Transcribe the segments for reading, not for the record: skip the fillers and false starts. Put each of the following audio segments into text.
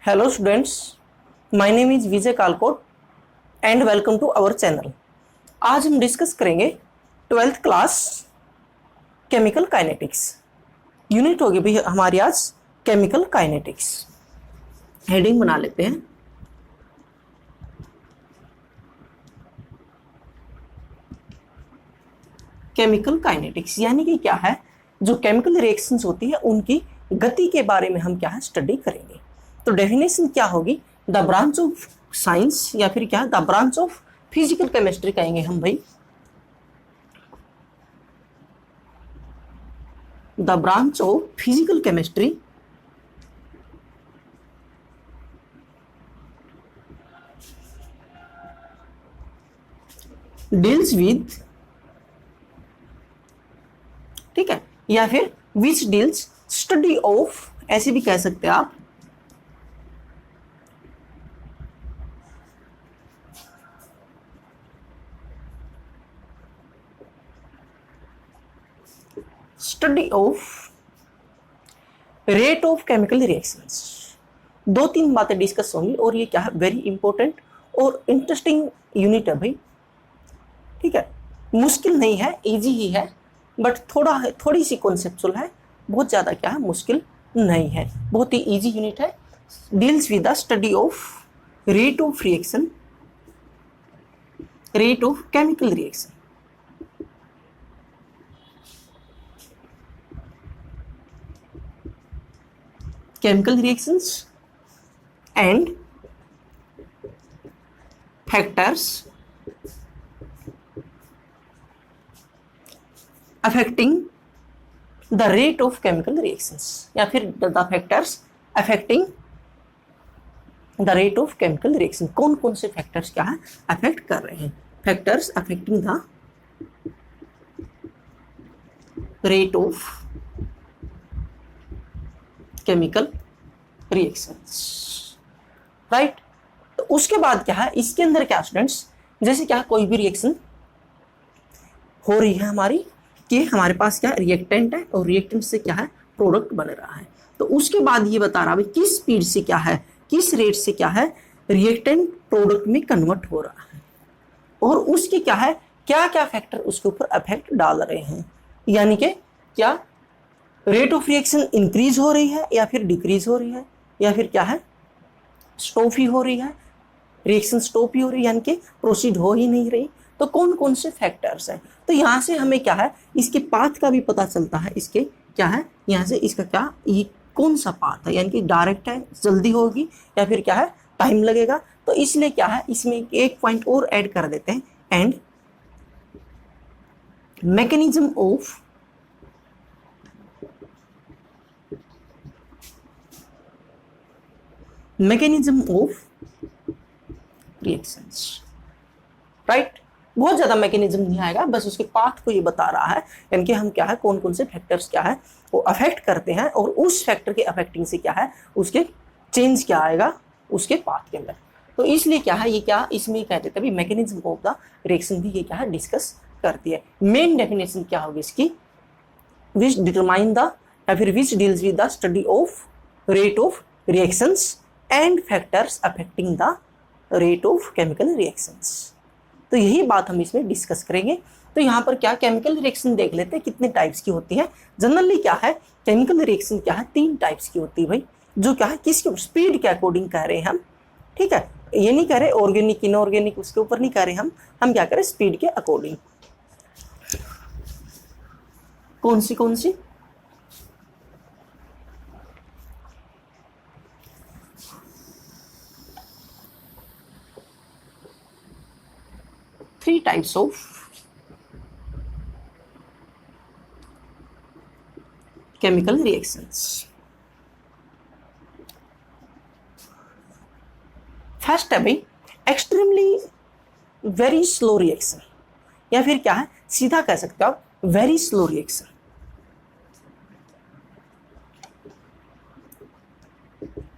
Hello students, my name is Vijay Kalkot and welcome to our channel. आज हम discuss करेंगे 12th class chemical kinetics. Unit होगी भी हमारी आज केमिकल काइनेटिक्स। हेडिंग बना लेते हैं। केमिकल काइनेटिक्स यानी कि क्या है, जो केमिकल रिएक्शंस होती है उनकी गति के बारे में हम क्या है स्टडी करेंगे। तो डेफिनेशन क्या होगी, द ब्रांच ऑफ साइंस या फिर क्या है the branch of physical chemistry कहेंगे हम भाई। The branch of physical chemistry deals with, ठीक है, या फिर विच डील्स स्टडी ऑफ, ऐसे भी कह सकते हैं आप, study of rate of chemical reactions. दो तीन बातें डिस्कस होंगी और ये क्या है वेरी इंपॉर्टेंट और इंटरेस्टिंग यूनिट है भाई। ठीक है, मुश्किल नहीं है, इजी ही है, बट थोड़ी सी कॉन्सेप्चुअल है, बहुत ज़्यादा क्या है मुश्किल नहीं है, बहुत ही इजी यूनिट है। Deals with the study of rate of reaction, rate of chemical reaction. chemical reactions and factors affecting the rate of chemical reactions या फिर the factors affecting the rate of chemical reaction। कौन कौन से factors क्या है affect कर रहे हैं, factors affecting the rate of chemical reactions, right. तो उसके बाद क्या है, इसके अंदर क्या स्टूडेंट्स, जैसे क्या कोई भी रिएक्शन हो रही है हमारी, कि हमारे पास क्या रिएक्टेंट है और रिएक्टेंट से क्या है प्रोडक्ट बन रहा है। तो उसके बाद ये बता रहा है किस स्पीड से क्या है, किस रेट से क्या है रिएक्टेंट प्रोडक्ट में कन्वर्ट हो रहा है, और उसके क्या है क्या क्या फैक्टर उसके ऊपर इफेक्ट डाल रहे हैं। यानी कि क्या रेट ऑफ रिएक्शन इंक्रीज हो रही है या फिर डिक्रीज हो रही है, या फिर क्या है स्टॉप ही हो रही है, रिएक्शन स्टॉप ही हो रही है, यानी कि प्रोसीड हो ही नहीं रही। तो कौन कौन से फैक्टर्स हैं, तो यहाँ से हमें क्या है इसके पाथ का भी पता चलता है। इसके क्या है यहाँ से इसका क्या ये कौन सा पाथ है, यानी कि डायरेक्ट है जल्दी होगी या फिर क्या है टाइम लगेगा। तो इसलिए क्या है इसमें एक पॉइंट और ऐड कर देते हैं, and mechanism of mechanism of reactions, right. बहुत ज्यादा मैकेनिज्म नहीं आएगा, बस उसके पाथ को ये बता रहा है, यानी कि हम क्या है कौन कौन से फैक्टर्स क्या है वो अफेक्ट करते हैं, और उस फैक्टर के अफेक्टिंग से क्या है उसके चेंज क्या आएगा उसके पाथ के अंदर। तो इसलिए क्या है ये क्या इसमें कह देते हैं मैकेनिज्म ऑफ द रिएक्शन भी ये क्या है डिस्कस करती है। मेन डेफिनेशन क्या होगी इसकी, विच डिटरमाइन द या फिर which deals with the study of rate of reactions and factors affecting the rate of chemical reactions. तो यही बात हम इसमें डिस्कस करेंगे। तो यहाँ पर क्या केमिकल रिएक्शन देख लेते हैं कितने टाइप्स की होती है। जनरली क्या है केमिकल रिएक्शन क्या है 3 टाइप्स की होती है भाई, जो क्या है किसके स्पीड के अकॉर्डिंग कह रहे हैं हम। ठीक है, ये नहीं कह रहे ऑर्गेनिक इनऑर्गेनिक उसके ऊपर नहीं कह रहे हम क्या करें स्पीड के अकॉर्डिंग। कौन सी 3 types of chemical reactions। First है भाई एक्सट्रीमली वेरी स्लो रिएक्शन, या फिर क्या है सीधा कह सकते हो आप very slow reaction.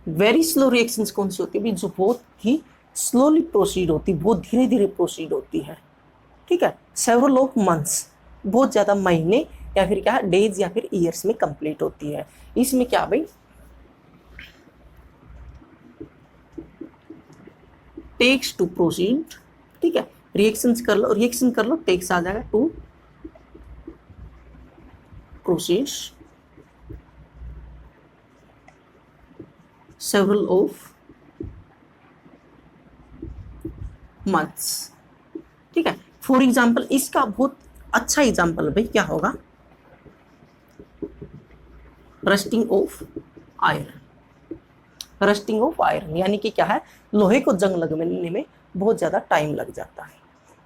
Very slow reactions कौन सी होती है, जो बहुत ही स्लोली प्रोसीड होती, बहुत धीरे धीरे प्रोसीड होती है। ठीक है, सेवरल ऑफ मंथ्स, बहुत ज़्यादा महीने या फिर क्या डेज या फिर ईयर्स में कंप्लीट होती है। इसमें क्या भाई टेक्स टू प्रोसीड, ठीक है, रिएक्शंस कर लो, रिएक्शन कर लो, टेक्स आ जाएगा to proceed several of months, ठीक है। फॉर एग्जाम्पल इसका बहुत अच्छा एग्जाम्पल भाई क्या होगा, rusting of iron, rusting of iron यानी कि क्या है, लोहे को जंग लगने में बहुत ज्यादा टाइम लग जाता है।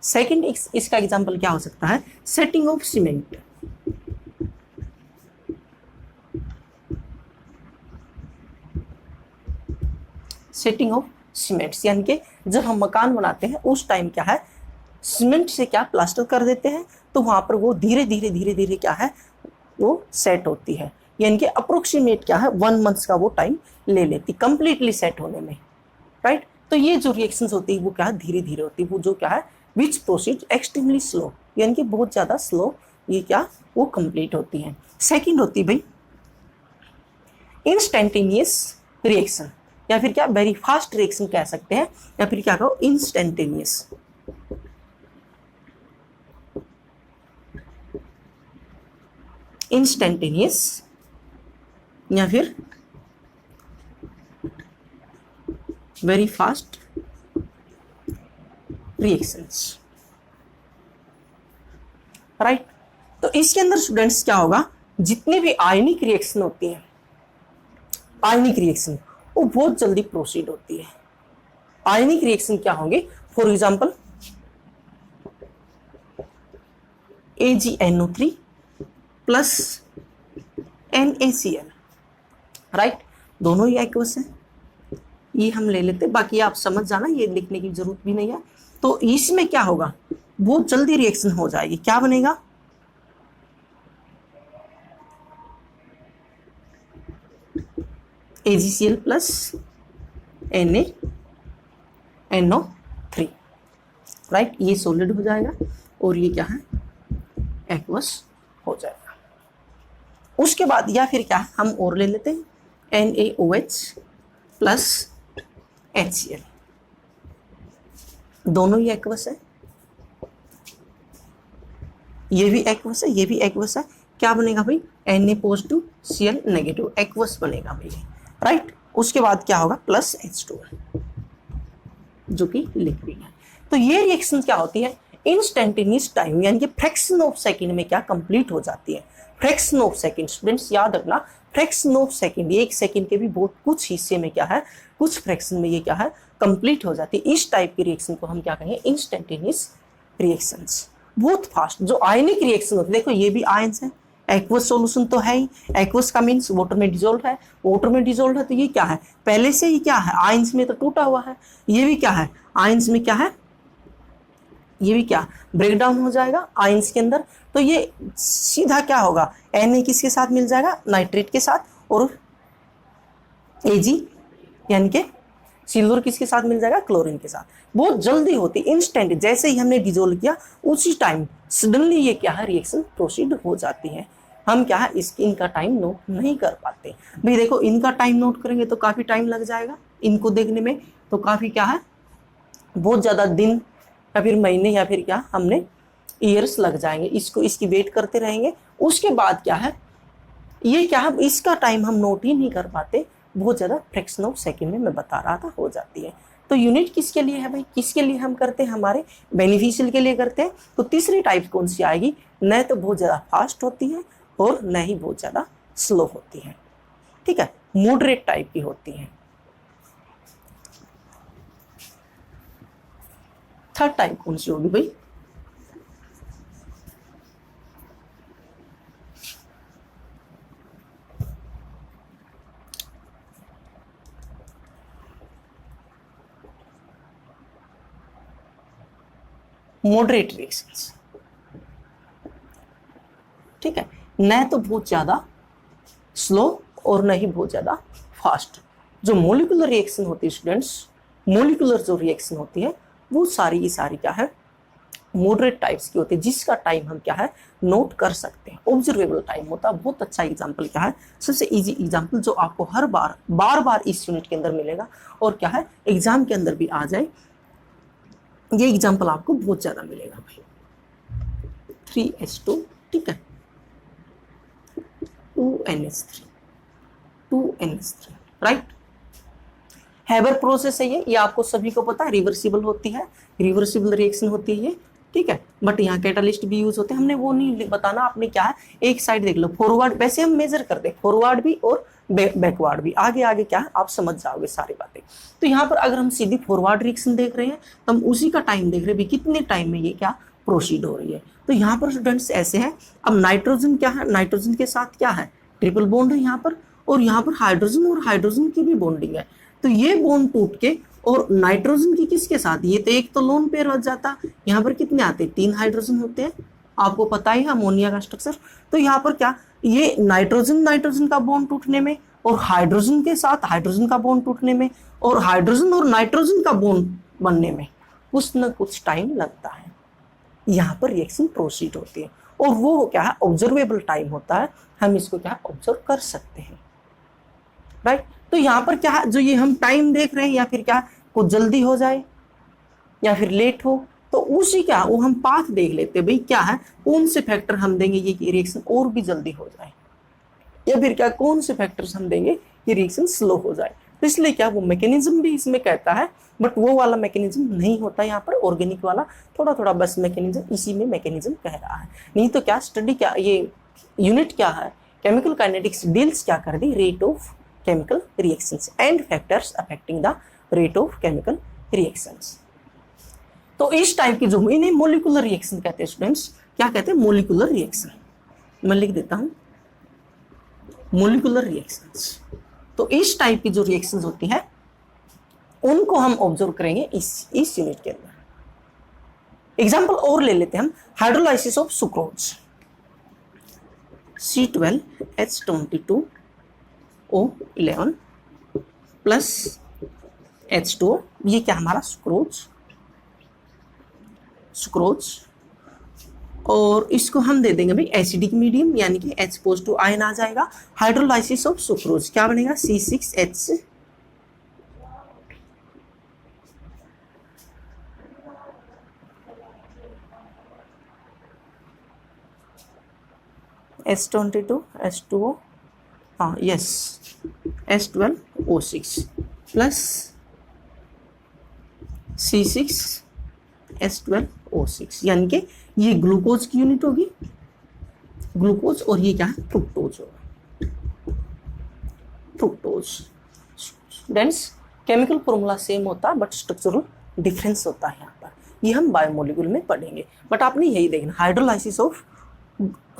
सेकंड इसका एग्जाम्पल क्या हो सकता है, setting of cement, setting of cements यानी कि जब हम मकान बनाते हैं उस टाइम क्या है, सीमेंट से क्या प्लास्टर कर देते हैं, तो वहां पर वो धीरे धीरे धीरे धीरे क्या है, वो सेट होती है, यानी कि अप्रोक्सीमेट क्या है 1 मंथ का वो टाइम ले लेती कंप्लीटली सेट होने में, राइट। तो ये जो रिएक्शंस होती है वो क्या है, धीरे धीरे होती है, वो जो क्या है विच प्रोसीड एक्सट्रीमली स्लो, यानी कि बहुत ज्यादा स्लो ये क्या वो कंप्लीट होती है। सेकंड होती है भाई इंस्टेंटेनियस रिएक्शन, या फिर क्या वेरी फास्ट रिएक्शन कह सकते हैं, या फिर क्या कहो इंस्टेंटेनियस, इंस्टेंटेनियस या फिर वेरी फास्ट रिएक्शंस, राइट। तो इसके अंदर स्टूडेंट्स क्या होगा, जितने भी आयनिक रिएक्शन होती हैं, आयनिक रिएक्शन वो बहुत जल्दी प्रोसीड होती है। आयनिक रिएक्शन क्या होंगे, for example AgNO3 plus NaCl, right, दोनों ही एक्वस है, ये हम ले लेते, बाकी आप समझ जाना, ये लिखने की जरूरत भी नहीं है। तो इसमें क्या होगा, बहुत जल्दी रिएक्शन हो जाएगी, क्या बनेगा, AgCl प्लस NaNO3, राइट, ये सॉलिड हो जाएगा और ये क्या है एक्वस हो जाएगा। उसके बाद या फिर क्या हम और ले लेते हैं NaOH प्लस HCl, दोनों ही एक्वस है, ये भी एक्वस है, ये भी एक्वस है, क्या बनेगा भाई Na positive Cl negative, aqueous बनेगा भाई, राइट। उसके बाद क्या होगा प्लस H2 जो कि लिक्विड है। तो ये रिएक्शन क्या होती है, इंस्टेंटेनियस टाइम यानी कि फ्रैक्शन ऑफ सेकंड में क्या कंप्लीट हो जाती है, फ्रैक्शन ऑफ सेकंड, स्टूडेंट्स याद रखना फ्रैक्शन ऑफ सेकंड, एक सेकंड के भी बहुत कुछ हिस्से में क्या है, कुछ फ्रैक्शन में ये क्या है कंप्लीट हो जाती है। इस टाइप की रिएक्शन को हम क्या कहेंगे, इंस्टेंटेनियस रिएक्शंस, बहुत फास्ट। जो आयनिक रिएक्शन होती है, देखो ये भी आयंस है, एक्वस सॉल्यूशन तो है ही, एक्वस का मीन्स वाटर में डिजोल्व है, वाटर में डिजोल्व है तो ये क्या है, पहले से ही क्या है आयंस में तो टूटा हुआ है, ये भी क्या है आयंस में क्या है, ये भी क्या ब्रेक डाउन हो जाएगा आयंस के अंदर, तो ये सीधा क्या होगा Na किसके साथ मिल जाएगा, नाइट्रेट के साथ, और Ag यानी कि सिल्वर किसके साथ मिल जाएगा, क्लोरीन के साथ। बहुत जल्दी होती, इंस्टेंट, जैसे ही हमने डिजोल्व किया उसी टाइम सडनली ये क्या है रिएक्शन प्रोसीड हो जाती है। हम क्या है इनका टाइम नोट नहीं कर पाते भाई, देखो इनका टाइम नोट करेंगे तो काफी टाइम लग जाएगा, इनको देखने में तो काफी क्या है बहुत ज्यादा दिन या फिर महीने या फिर क्या हमने ईयर्स लग जाएंगे, इसको इसकी वेट करते रहेंगे। उसके बाद क्या है ये क्या है इसका टाइम हम नोट ही नहीं कर पाते, बहुत ज्यादा फ्रैक्शन ऑफ सेकंड में मैं बता रहा था हो जाती है। तो यूनिट किसके लिए है भाई, किसके लिए हम करते हैं, हमारे बेनिफिशियल के लिए करते हैं। तो तीसरी टाइप कौन सी आएगी, न तो बहुत ज्यादा फास्ट होती है और न ही बहुत ज्यादा स्लो होती है, ठीक है, मॉडरेट टाइप की होती है। थर्ड टाइप कौन सी होगी भाई, मॉडरेट रिएक्शंस, ठीक है, न तो बहुत ज्यादा स्लो और न ही बहुत ज्यादा फास्ट। जो मोलिकुलर रिएक्शन होती है स्टूडेंट्स, मोलिकुलर जो रिएक्शन होती है वो सारी की सारी क्या है मॉडरेट टाइप्स की होती है, जिसका टाइम हम क्या है नोट कर सकते हैं, ऑब्जर्वेबल टाइम होता है। बहुत अच्छा एग्जांपल क्या है, सबसे इजी एग्जांपल जो आपको हर बार बार इस यूनिट के अंदर मिलेगा और क्या है एग्जाम के अंदर भी आ जाए, ये एग्जाम्पल आपको बहुत ज्यादा मिलेगा भाई। 3H2, ठीक है, 2NH3, 2NH3, right. Haber process है ये आपको सभी को पता है, रिवर्सिबल होती है, रिवर्सिबल रिएक्शन होती है ये, ठीक है। बट यहाँ कैटालिस्ट भी यूज होते हैं, हमने वो नहीं बताना, आपने क्या है एक साइड देख लो, फॉरवर्ड, वैसे हम मेजर कर दे फॉरवर्ड भी और बैकवर्ड भी, आगे आगे क्या है आप समझ जाओगे सारी बातें। तो यहाँ पर अगर हम सीधी फॉरवर्ड रिएक्शन देख रहे हैं तो हम उसी का टाइम देख रहे हैं, कितने टाइम में ये क्या प्रोसीड हो रही है। तो यहाँ पर स्टूडेंट्स ऐसे है, अब नाइट्रोजन क्या है, नाइट्रोजन के साथ क्या है ट्रिपल बॉन्ड है यहाँ पर, और यहाँ पर हाइड्रोजन और हाइड्रोजन की भी बॉन्डिंग है। तो ये बॉन्ड टूट के और नाइट्रोजन की किसके साथ, ये तो एक तो लोन पेयर हो जाता, यहाँ पर कितने आते हैं 3 हाइड्रोजन होते हैं, आपको पता ही है अमोनिया का स्ट्रक्चर। तो यहाँ पर क्या ये नाइट्रोजन का बॉन्ड टूटने में और हाइड्रोजन के साथ हाइड्रोजन का बॉन्ड टूटने में और हाइड्रोजन और नाइट्रोजन का बॉन्ड बनने में कुछ न कुछ टाइम लगता है, यहाँ पर रिएक्शन प्रोसीड होती है, और वो क्या है ऑब्जर्वेबल टाइम होता है, हम इसको क्या ऑब्जर्व कर सकते हैं, राइट। तो यहाँ पर क्या है जो ये हम टाइम देख रहे हैं, या फिर क्या कुछ जल्दी हो जाए या फिर लेट हो, तो उसी क्या वो हम पाथ देख लेते हैं भाई, क्या है कौन से फैक्टर हम देंगे ये रिएक्शन और भी जल्दी हो जाए, या फिर क्या कौन से फैक्टर्स हम देंगे ये रिएक्शन स्लो हो जाए। तो इसलिए क्या वो मैकेनिज्म भी इसमें कहता है, बट वो वाला मैकेनिज्म नहीं होता यहाँ पर, ऑर्गेनिक वाला थोड़ा थोड़ा बस मैकेनिज्म इसी में मैकेनिज्म कह रहा है। नहीं तो क्या स्टडी क्या ये यूनिट क्या है, केमिकल काइनेटिक्स डील्स क्या कर दी, rate of chemical reactions and factors affecting the rate of chemical reactions. तो इस टाइप की जो इन्हें मोलिकुलर रिएक्शन कहते हैं स्टूडेंट्स, क्या कहते हैं मोलिकुलर रिएक्शन, मैं लिख देता हूं मोलिकुलर रिएक्शंस। तो इस टाइप की जो रिएक्शंस होती है उनको हम ऑब्जर्व करेंगे इस यूनिट के अंदर। एग्जांपल और ले लेते हैं हम, hydrolysis of sucrose, C12H22O11 plus H2O, ये क्या हमारा सुक्रोज, और इसको हम दे देंगे भाई एसिडिक मीडियम, यानी कि H पॉजिटिव आयन आ जाएगा। हाइड्रोलाइसिस ऑफ सुक्रोज क्या बनेगा, C6H H22 H2O, हाँ यस H12O6 प्लस C6H12O6, यानी कि ये ग्लूकोज की यूनिट होगी, ग्लूकोज, और ये क्या है फ्रुक्टोज होगा, fructose. Students chemical formula same होता है बट स्ट्रक्चरल डिफरेंस होता है यहाँ पर, ये हम बायोमोलिक्यूल में पढ़ेंगे, बट आपने यही देखना हाइड्रोलाइसिस ऑफ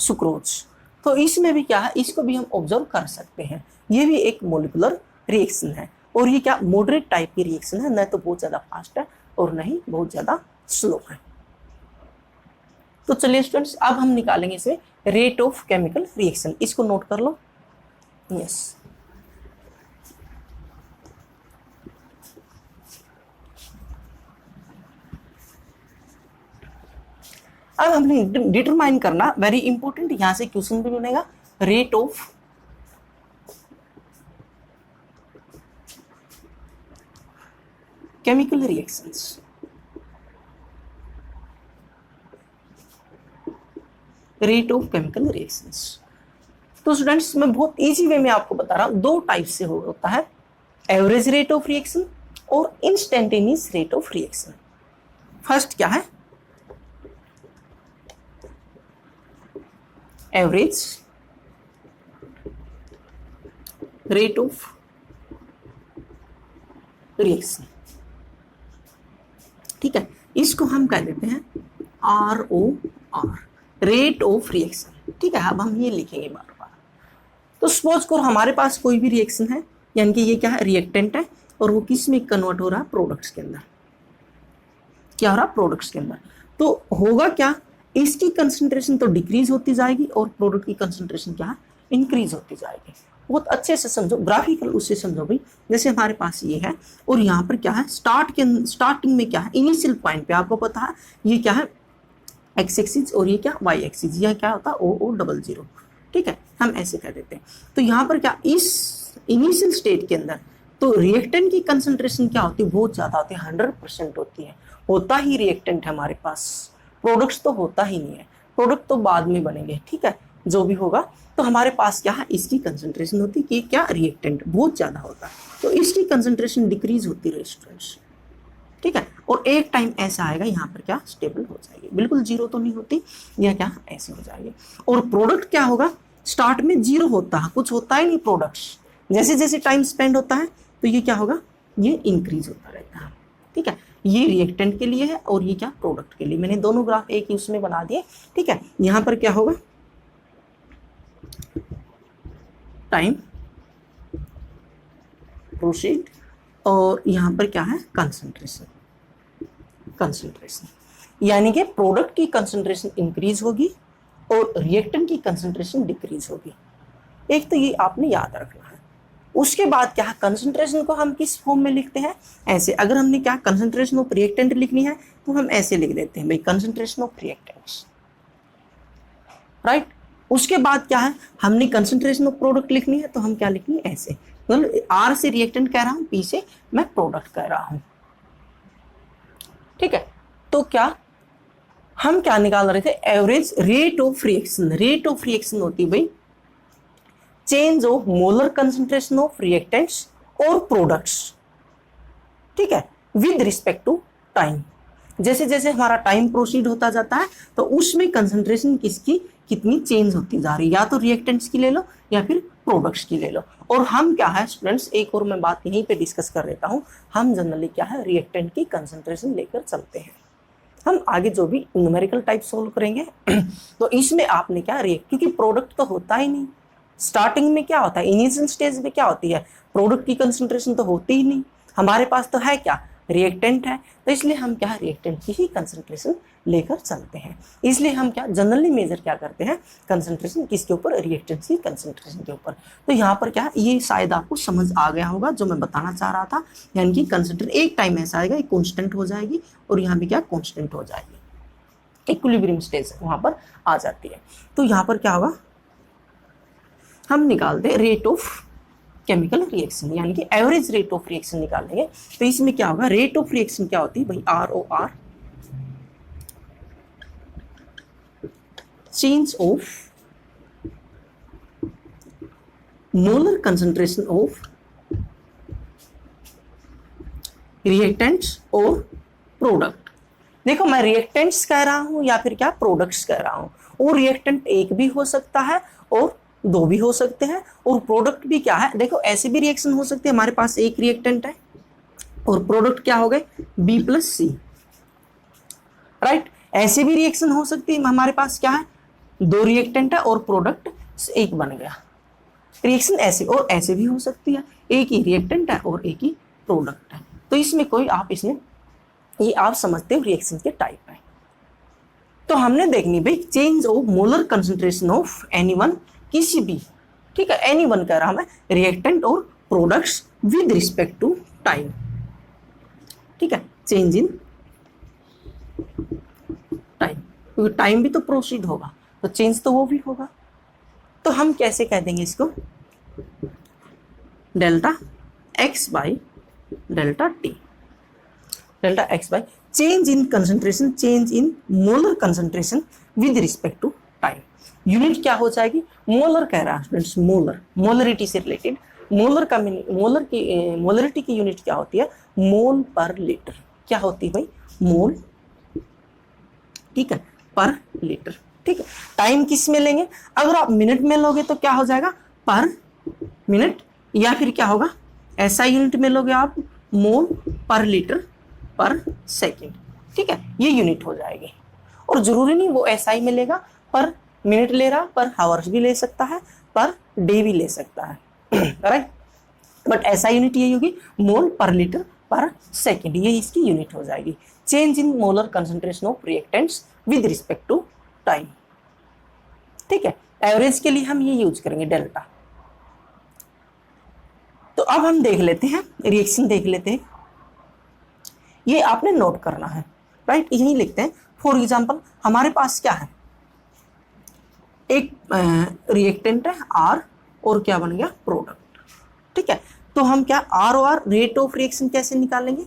सुक्रोज। तो इसमें भी क्या है, इसको भी हम ऑब्जर्व कर सकते हैं, ये भी एक मोलिकुलर रिएक्शन है, और ये क्या मॉडरेट टाइप की रिएक्शन है, न तो बहुत ज्यादा फास्ट है और न ही बहुत ज्यादा स्लो है। तो चलिए स्टूडेंट्स अब हम निकालेंगे इसे रेट ऑफ केमिकल रिएक्शन, इसको नोट कर लो, यस। अब हमने डिटरमाइन करना, वेरी इंपॉर्टेंट, यहां से क्वेश्चन भी बनेगा, rate of chemical reactions. Rate of chemical reactions, तो स्टूडेंट्स मैं बहुत इजी वे में आपको बता रहा हूं, दो टाइप से होता है, एवरेज रेट ऑफ रिएक्शन और instantaneous rate of reaction. First क्या है, एवरेज रेट ऑफ रिएक्शन, ठीक है, इसको हम कह देते हैं ROR, रेट ऑफ रिएक्शन, ठीक है। अब हम ये लिखेंगे बार बार। तो सपोज को हमारे पास कोई भी रिएक्शन है, यानी कि ये क्या है रिएक्टेंट है, और वो किस में कन्वर्ट हो रहा है, प्रोडक्ट्स के अंदर, क्या हो रहा है प्रोडक्ट्स के अंदर। तो होगा क्या, इसकी कंसंट्रेशन तो डिक्रीज होती जाएगी और प्रोडक्ट की कंसंट्रेशन क्या है इंक्रीज होती जाएगी। बहुत अच्छे से समझो, ग्राफिकल उससे समझो भाई, जैसे हमारे पास ये है और यहाँ पर क्या है स्टार्टिंग में क्या है, इनिशियल पॉइंट पे आपको पता है ये क्या है एक्स एक्सिस और ये क्या वाई एक्सिस, यह क्या होता है OO00, ठीक है, हम ऐसे कह देते हैं। तो यहाँ पर क्या इस इनिशियल स्टेट के अंदर तो रिएक्टेंट की कंसंट्रेशन क्या होती है, बहुत ज्यादा होती है, 100% होती है। होता ही रिएक्टेंट है हमारे पास, प्रोडक्ट्स तो होता ही नहीं है, प्रोडक्ट तो बाद में बनेंगे, ठीक है, जो भी होगा। तो हमारे पास क्या है, इसकी कंसंट्रेशन होती है कि क्या, रिएक्टेंट बहुत ज्यादा होता है, तो इसकी कंसंट्रेशन डिक्रीज होती है स्टूडेंट्स, ठीक है। और एक टाइम ऐसा आएगा यहाँ पर क्या, स्टेबल हो जाएगी, बिल्कुल जीरो तो नहीं होती, या क्या ऐसे हो जाएगी। और प्रोडक्ट क्या होगा, स्टार्ट में जीरो होता है, कुछ होता ही नहीं प्रोडक्ट्स, जैसे जैसे टाइम स्पेंड होता है तो ये क्या होगा, ये इंक्रीज होता रहता है, ठीक है। ये रिएक्टेंट के लिए है और ये क्या, प्रोडक्ट के लिए। मैंने दोनों ग्राफ एक ही उसमें बना दिए, ठीक है। यहाँ पर क्या होगा, टाइम प्रोसीड, और यहाँ पर क्या है, कंसंट्रेशन, यानी कि प्रोडक्ट की कंसंट्रेशन इंक्रीज होगी और रिएक्टेंट की कंसंट्रेशन डिक्रीज होगी। एक तो ये आपने याद रखना है। उसके बाद क्या है, कंसंट्रेशन को हम किस फॉर्म में लिखते हैं, ऐसे। अगर हमने क्या, कंसंट्रेशन ऑफ रिएक्टेंट लिखनी है तो हम ऐसे लिख देते हैं भाई, कंसंट्रेशन ऑफ रिएक्टेंट्स, राइट। उसके बाद क्या है, हमने कंसंट्रेशन ऑफ प्रोडक्ट लिखनी है तो हम क्या लिखेंगे, ऐसे, मतलब आर से रिएक्टेंट कह रहा हूं, पी से मैं प्रोडक्ट कह रहा हूं, ठीक है। तो क्या हम क्या निकाल रहे थे, average rate of reaction. Rate of reaction होती है भाई change of molar concentration of reactants और प्रोडक्ट्स, ठीक है, विद रिस्पेक्ट टू टाइम। जैसे जैसे हमारा टाइम प्रोसीड होता जाता है तो उसमें कंसंट्रेशन किसकी कितनी चेंज होती जा रही है, या तो रिएक्टेंट्स की ले लो या फिर प्रोडक्ट्स की ले लो। और हम क्या है स्टूडेंट्स, एक और मैं बात यहीं पे डिस्कस कर लेता हूं, हम जनरली क्या है, रिएक्टेंट की कंसंट्रेशन लेकर चलते हैं। हम आगे जो भी न्यूमेरिकल टाइप सोल्व करेंगे तो इसमें आपने क्या, क्योंकि प्रोडक्ट तो होता ही नहीं, स्टार्टिंग में क्या होता है, इनिशियल स्टेज में क्या होती है, प्रोडक्ट की कंसंट्रेशन तो होती ही नहीं, हमारे पास तो है क्या, रिएक्टेंट है। तो इसलिए हम क्या, रिएक्टेंट की ही कंसंट्रेशन लेकर चलते हैं। इसलिए हम क्या, जनरली मेजर क्या करते हैं, कंसंट्रेशन किसके ऊपर, रिएक्टेंट की कंसंट्रेशन के ऊपर। तो यहाँ पर क्या, ये शायद आपको समझ आ गया होगा जो मैं बताना चाह रहा था, यानी कि कंसंट्रेशन एक टाइम ऐसा आएगा, एक कॉन्स्टेंट हो जाएगी और यहाँ भी क्या, कॉन्स्टेंट हो जाएगी, इक्विलिब्रियम स्टेज वहां पर आ जाती है। तो यहाँ पर क्या होगा, हम निकालते हैं रेट ऑफ केमिकल रिएक्शन, यानी कि एवरेज रेट ऑफ रिएक्शन निकालेंगे। तो इसमें क्या होगा, रेट ऑफ रिएक्शन क्या होती है भाई, ROR, change of molar concentration of reactants और प्रोडक्ट। देखो मैं रिएक्टेंट्स कह रहा हूं या फिर क्या, प्रोडक्ट्स कह रहा हूं, और रिएक्टेंट एक भी हो सकता है और दो भी हो सकते हैं, और प्रोडक्ट भी क्या है, देखो ऐसे भी रिएक्शन हो सकते हैं, हमारे पास एक रिएक्टेंट है और प्रोडक्ट क्या हो गए, B+C, राइट। ऐसे भी रिएक्शन हो सकती है, हमारे पास क्या है, दो रिएक्टेंट है और प्रोडक्ट एक बन गया। रिएक्शन ऐसे और ऐसे भी हो सकती है, एक ही रिएक्टेंट है और एक ही प्रोडक्ट है। तो इसमें कोई आप इसमें ये आप समझते हो रिएक्शन के टाइप है। तो हमने देखनी भाई change of molar concentration of anyone, किसी भी, ठीक है, एनीवन कह रहा हूं मैं, रिएक्टेंट और products with respect to time, ठीक है, चेंज इन टाइम, क्योंकि टाइम भी तो प्रोसीड होगा तो चेंज तो वो भी होगा। तो हम कैसे कह देंगे इसको, delta X by delta T, delta X by change in concentration, change in molar concentration with respect to time. Unit क्या हो जाएगी, मोलर कह रहा है स्टूडेंट्स, मोलर, मोलरिटी से रिलेटेड, मोलर का मोलर की मोलरिटी की यूनिट क्या होती है, मोल पर लीटर, क्या होती है भाई, मोल, ठीक है, पर लीटर, ठीक है। टाइम किस में लेंगे, अगर आप मिनट में लोगे तो क्या हो जाएगा, पर मिनट, या फिर क्या होगा, ऐसा यूनिट में लोगे आप, मोल पर लीटर पर सेकंड, ठीक है, ये यूनिट हो जाएगी। और जरूरी नहीं वो SI में लेगा, पर मिनट ले रहा, पर हावर्स भी ले सकता है, पर डे भी ले सकता है, राइट। बट ऐसा यूनिट यही होगी, मोल पर लीटर पर सेकंड, ये इसकी यूनिट हो जाएगी। Change in molar concentration of reactants with respect to time, ठीक है। एवरेज के लिए हम ये यूज करेंगे डेल्टा। तो अब हम देख लेते हैं रिएक्शन, देख लेते हैं, ये आपने नोट करना है, राइट, यही लिखते हैं। फॉर एग्जांपल हमारे पास क्या है, एक रिएक्टेंट है R और क्या बन गया, प्रोडक्ट, ठीक है। तो हम क्या R O R rate of reaction कैसे निकालेंगे,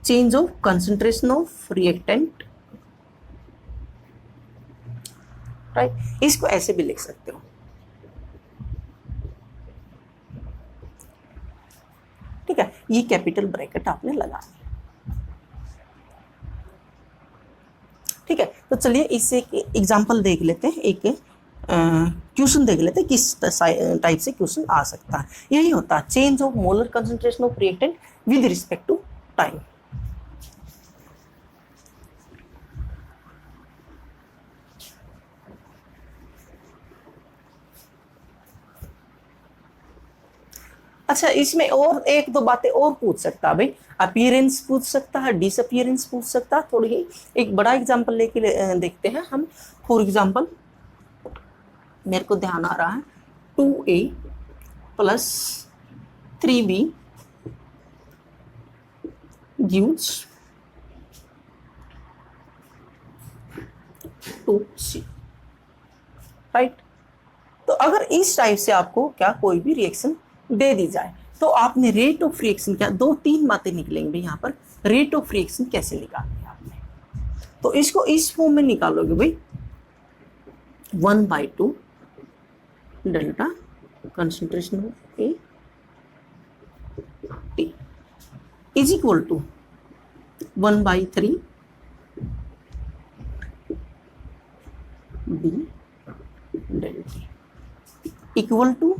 change of concentration of reactant, right. इसको ऐसे भी लिख सकते हो, ठीक है, ये कैपिटल ब्रैकेट आपने लगाना, ठीक है। तो चलिए इससे एक एग्जांपल देख लेते हैं, एक क्वेश्चन देख लेते हैं किस टाइप से क्वेश्चन आ सकता है। यही होता है change of molar concentration of reactant with respect to time. अच्छा, इसमें और एक दो बातें और पूछ सकता है भाई, अपीयरेंस पूछ सकता है, डिसअपीयरेंस पूछ सकता है। थोड़ी ही एक बड़ा एग्जांपल लेके देखते हैं हम। फॉर एग्जांपल मेरे को ध्यान आ रहा है 2a plus 3b gives 2c, right. तो अगर इस टाइप से आपको क्या कोई भी रिएक्शन दे दी जाए तो आपने रेट ऑफ रिएक्शन क्या, दो तीन बातें निकलेंगी भाई यहाँ पर। रेट ऑफ रिएक्शन कैसे निकालनी है आपने, तो इसको इस फॉर्म में निकालोगे भाई, 1/2 delta concentration of A T is equal to 1/3 B del T equal to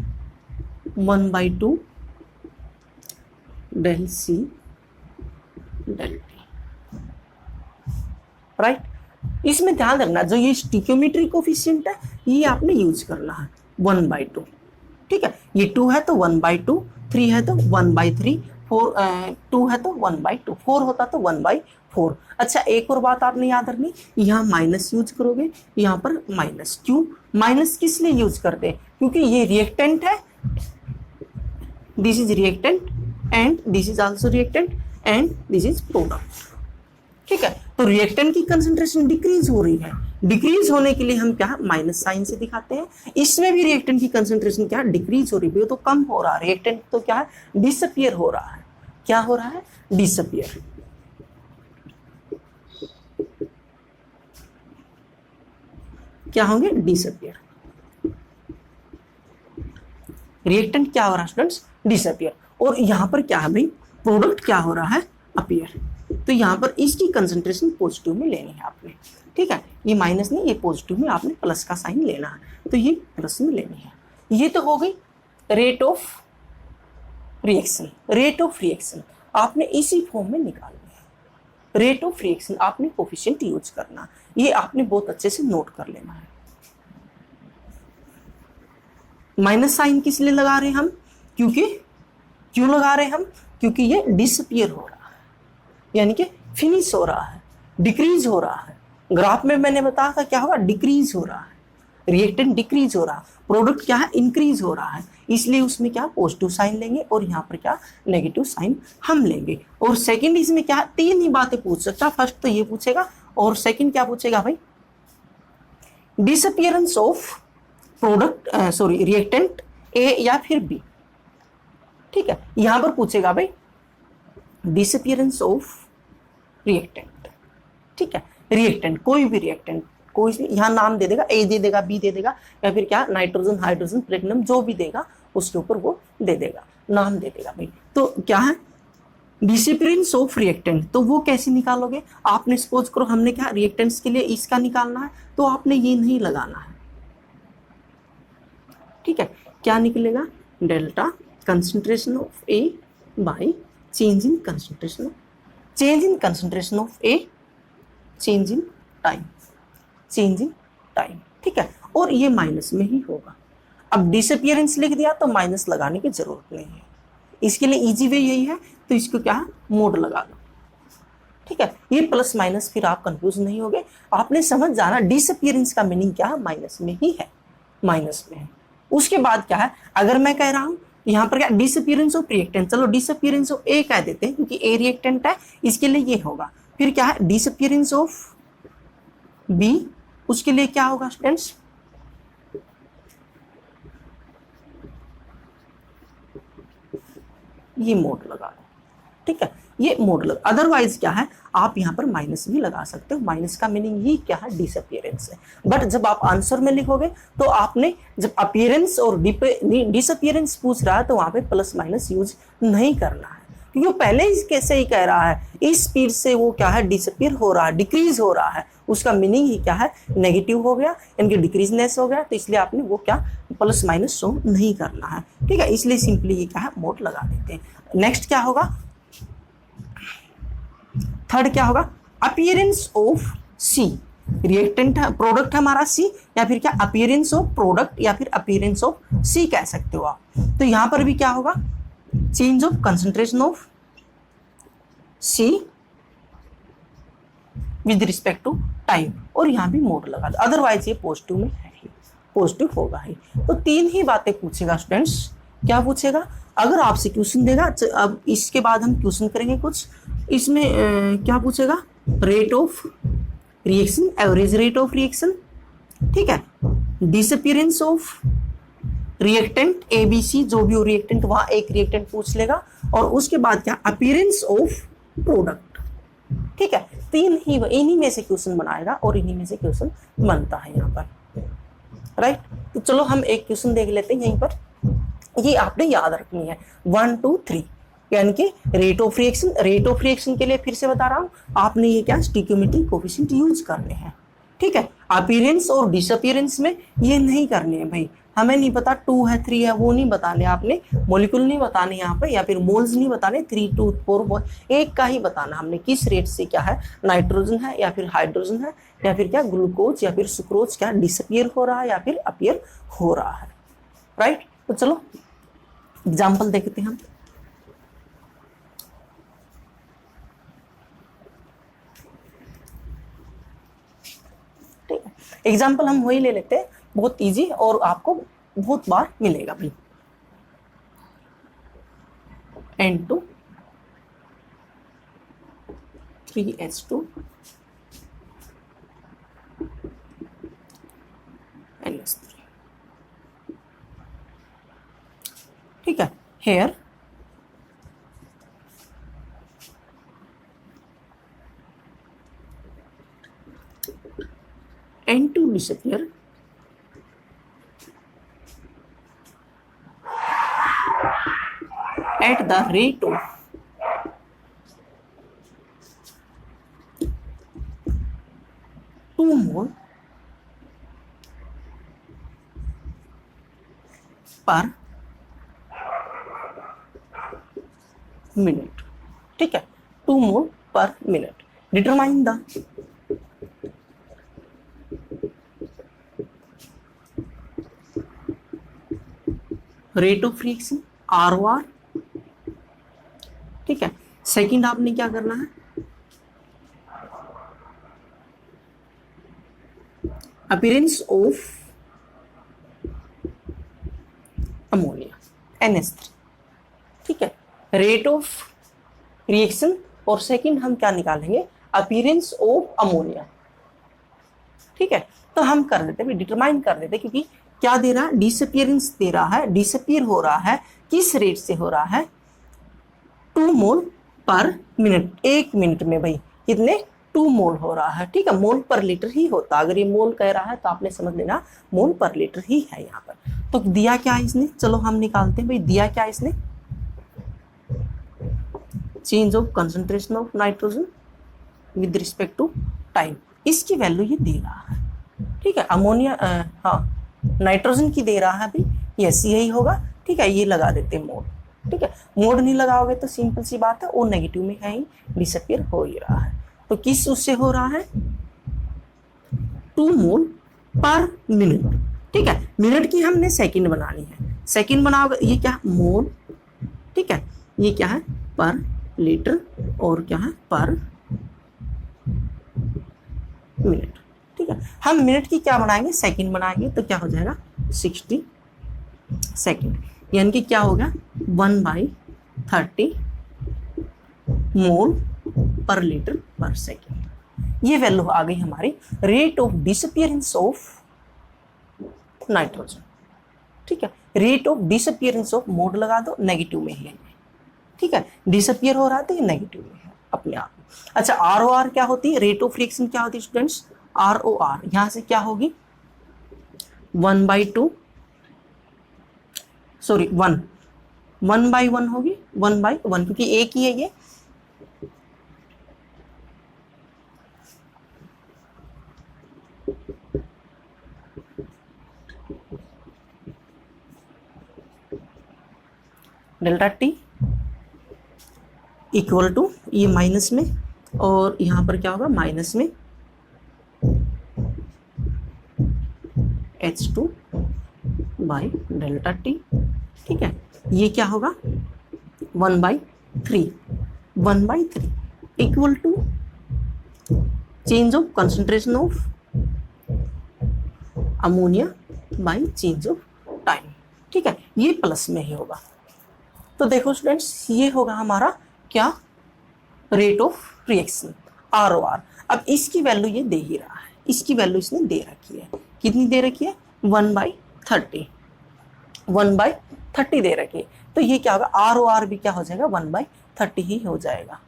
1/2 del C del T, right. इसमें ध्यान रखना जो ये स्टिक्योमेट्री कोफिशिएंट है ये आपने यूज करना है 1/2, ठीक है। ये 2 है तो 1/2, 3 है तो 1/3, 2 है तो 1/2, 4 होता तो 1/4। अच्छा, एक और बात आपने याद रखनी, यहाँ माइनस यूज करोगे, यहाँ पर माइनस। क्यों माइनस किस लिए यूज करते हैं, क्योंकि ये रिएक्टेंट है, this is reactant and this is also reactant and this is product, ठीक है। तो रिएक्टेंट की कंसंट्रेशन डिक्रीज हो रही है, डिक्रीज होने के लिए हम क्या माइनस साइन से दिखाते हैं। इसमें भी रिएक्टेंट की कंसंट्रेशन क्या डिक्रीज हो रही है, तो कम हो रहा है, रिएक्टेंट तो क्या है डिसअपियर हो रहा है। क्या हो रहा है, डिसअपियर। क्या होंगे, डिसअपियर। रिएक्टेंट क्या हो रहा है स्टूडेंट्स, डिसअपियर। और यहां पर क्या है भाई, प्रोडक्ट क्या हो रहा है, अपीयर। तो यहां पर इसकी कंसंट्रेशन पॉजिटिव में लेनी है आपने, ठीक है। ये माइनस नहीं, ये पॉजिटिव में आपने प्लस का साइन लेना है, तो ये प्लस में लेनी है। ये तो हो गई rate of reaction. Rate of reaction आपने इसी फॉर्म में निकालनी है। रेट ऑफ रिएक्शन आपने कोफिशिएंट यूज करना, ये आपने बहुत अच्छे से नोट कर लेना है। माइनस साइन किस लिए लगा रहे हैं हम, क्यों लगा रहे हैं हम, क्योंकि ये डिसअपियर हो रहा है, यानी कि फिनिश हो रहा है, डिक्रीज हो रहा है। ग्राफ में मैंने बताया था क्या होगा, डिक्रीज हो रहा है, रिएक्टेंट डिक्रीज हो रहा है, प्रोडक्ट क्या है इंक्रीज हो रहा है, इसलिए उसमें क्या पॉजिटिव साइन लेंगे और यहाँ पर क्या नेगेटिव साइन हम लेंगे। और सेकंड इसमें क्या तीन ही बातें पूछ सकता, फर्स्ट तो ये पूछेगा और सेकंड क्या पूछेगा भाई, disappearance of product reactant A या फिर बी, ठीक है। यहां पर पूछेगा भाई डिसअपियरेंस ऑफ रिएक्टेंट, ठीक है। रिएक्टेंट कोई भी रिएक्टेंट, कोई यहां नाम दे देगा, ए दे देगा, बी दे देगा, या फिर क्या नाइट्रोजन, हाइड्रोजन, प्लेटिनम, जो भी देगा उसके ऊपर वो दे देगा, नाम दे देगा भाई। तो क्या है डिसअपियरेंस ऑफ रिएक्टेंट, तो वो कैसे निकालोगे आपने, सपोज करो हमने क्या रिएक्टेंट्स के लिए इसका निकालना है, तो आपने ये नहीं लगाना है, ठीक है। क्या निकलेगा, delta concentration of A by change in concentration of, change in concentration of A, change in time, change in time, ठीक है। और ये माइनस में ही होगा। अब डिसअपियरेंस लिख दिया तो माइनस लगाने की जरूरत नहीं है, इसके लिए इजी वे यही है, तो इसको क्या मोड लगा दो, ठीक है। ये प्लस माइनस फिर आप कंफ्यूज नहीं होगे, आपने समझ जाना डिसअपियरेंस का मीनिंग क्या है, माइनस में ही है, माइनस में है। उसके बाद क्या है, अगर मैं कह रहा हूं यहाँ पर क्या डिसअपियरेंस ऑफ रिएक्टेंट, चलो डिसअपियरेंस ऑफ ए कह देते हैं क्योंकि ए रिएक्टेंट है, इसके लिए ये होगा। फिर क्या है डिसअपियरेंस ऑफ बी, उसके लिए क्या होगा स्टूडेंट्स, ये मोड लगा दो, ठीक है, ये मोड लगा। अदरवाइज क्या है, आप यहाँ पर माइनस भी लगा सकते हो। माइनस का मीनिंग ही क्या है, डिसअपियरेंस है। बट जब आप आंसर में लिखोगे तो आपने जब अपीयरेंस और डिसअपियरेंस पूछ रहा है तो वहां पे प्लस माइनस यूज नहीं करना है, क्योंकि वो पहले ही कैसे ही कह रहा है इस स्पीड से वो क्या है, डिसअपियर हो रहा है, डिक्रीज हो रहा है। उसका मीनिंग ही क्या है, नेगेटिव हो गया, इनकी डिक्रीजनेस हो गया। तो इसलिए आपने वो क्या, प्लस माइनस शो नहीं करना है, ठीक है। इसलिए सिंपली ये क्या है, मोड लगा देते हैं। नेक्स्ट क्या होगा, थर्ड क्या होगा, अपीयरेंस ऑफ सी। रिएक्टेंट है, प्रोडक्ट है हमारा सी, या फिर क्या अपीयरेंस ऑफ प्रोडक्ट, या फिर अपीयरेंस ऑफ सी कह सकते हो आप। तो यहां पर भी क्या होगा, change of concentration of C with respect to time, और यहां भी मोड लगा दो। अदरवाइज ये पॉजिटिव में है ही, पॉजिटिव होगा ही। तो तीन ही बातें पूछेगा स्टूडेंट्स। क्या पूछेगा, अगर आपसे क्वेश्चन देगा, अब इसके बाद हम क्वेश्चन करेंगे कुछ। इसमें क्या पूछेगा, rate of reaction, average rate of reaction, ठीक है, डिसअपियरेंस ऑफ रिएक्टेंट एबीसी, जो भी हो रिएक्टेंट, वहां एक रिएक्टेंट पूछ लेगा, और उसके बाद क्या, अपीयरेंस ऑफ प्रोडक्ट, ठीक है। तीन ही इन्हीं में से क्वेश्चन बनाएगा, और इन्हीं में से क्वेश्चन बनता है यहाँ पर, राइट। तो चलो हम एक क्वेश्चन देख लेते हैं यहीं पर। ये आपने याद रखनी है, 1 2 3, यानी कि rate of reaction. Rate of reaction के लिए फिर से बता रहा हूं, आपने ये क्या, स्टिक्योमेट्री कोफिशिएंट यूज करने हैं, ठीक है। अपीयरेंस और डिसअपियरेंस में ये नहीं करने हैं भाई, हमें नहीं पता 2 है 3 है, वो नहीं बताने आपने, मॉलिक्यूल नहीं बताने यहाँ पे, या फिर मोल्स नहीं बताने, 3 2 4 एक का ही बताना हमने, किस रेट से क्या है, नाइट्रोजन है या फिर हाइड्रोजन है, या फिर क्या ग्लूकोज या फिर सुक्रोज क्या डिसअपियर हो रहा है या फिर अपीयर हो रहा है, राइट। तो चलो एग्जाम्पल देखते हैं हम। ठीक है, एग्जाम्पल हम वही ले लेते हैं, बहुत इजी और आपको बहुत बार मिलेगा भी। N2 3H2 NH3, ठीक है। Here N2 disappear at the rate of 2 mole per minute, ठीक है, 2 मोल पर minute. Determine the rate of reaction ROR, ठीक है। सेकंड आपने क्या करना है, अपीयरेंस ऑफ अमोनिया NH3, ठीक है। रेट ऑफ रिएक्शन, और सेकंड हम क्या निकालेंगे, अपीयरेंस ऑफ अमोनिया, ठीक है। तो हम कर देते हैं, डिटरमाइन कर देते, क्योंकि क्या दे रहा है, डिसअपियरेंस दे रहा है, डिसअपियर हो रहा है, किस रेट से हो रहा है, 2 मोल पर मिनट, 1 मिनट में भाई कितने, 2 मोल हो रहा है, ठीक है। मोल पर लीटर ही होता, अगर ये मोल कह रहा है तो आपने समझ लेना मोल पर लीटर ही है यहाँ पर। तो दिया क्या है इसने, चलो हम निकालते हैं भाई, दिया क्या है इसने, change of concentration of nitrogen with respect to time, इसकी वैल्यू ये दे रहा है, ठीक है। अमोनिया हाँ नाइट्रोजन की दे रहा है भाई, यस यही होगा, ठीक है। ये लगा देते हैं मोड, ठीक है। मोड नहीं लगाओगे तो सिंपल सी बात है, वो नेगेटिव में है ही, डिसअपियर हो ही रहा है। तो किस उससे हो रहा है, 2 मोल पर मिनट, ठीक है। मिनट की हमने सेकंड बनानी है, सेकंड बनाओगे, ये क्या मोल, ठीक है, ये क्या है पर लीटर, और क्या है पर मिनट, ठीक है। हम मिनट की क्या बनाएंगे, सेकंड बनाएंगे, तो क्या हो जाएगा 60 सेकंड, यानी कि क्या हो गया 1/30 मोल पर लीटर पर सेकंड। ये वैल्यू आ गई हमारी rate of disappearance of nitrogen, ठीक है। Rate of disappearance of, mode लगा दो, नेगेटिव में ही लेंगे, ठीक है, डिसअपियर हो रहा है तो ये नेगेटिव में है अपने आप। अच्छा, आर ओ आर क्या होती है, रेट ऑफ रिएक्शन क्या होती है स्टूडेंट्स, आर ओ आर यहां से क्या होगी 1/2, सॉरी 1/1 होगी, 1/1 क्योंकि एक ही है ये। डेल्टा टी इक्वल टू ये माइनस में, और यहां पर क्या होगा माइनस में H2 बाई डेल्टा टी। ठीक है, ये क्या होगा 1/3 equal to change of concentration of ammonia by change of time. ठीक है, ये प्लस में ही होगा। तो देखो स्टूडेंट्स, ये होगा हमारा क्या rate of reaction R O R. अब इसकी वैल्यू ये दे ही रहा है, इसकी वैल्यू इसने दे रखी है, कितनी दे रखी है 1/30 दे रखी है। तो ये क्या होगा आर ओ आर भी क्या हो जाएगा 1/30 ही हो जाएगा।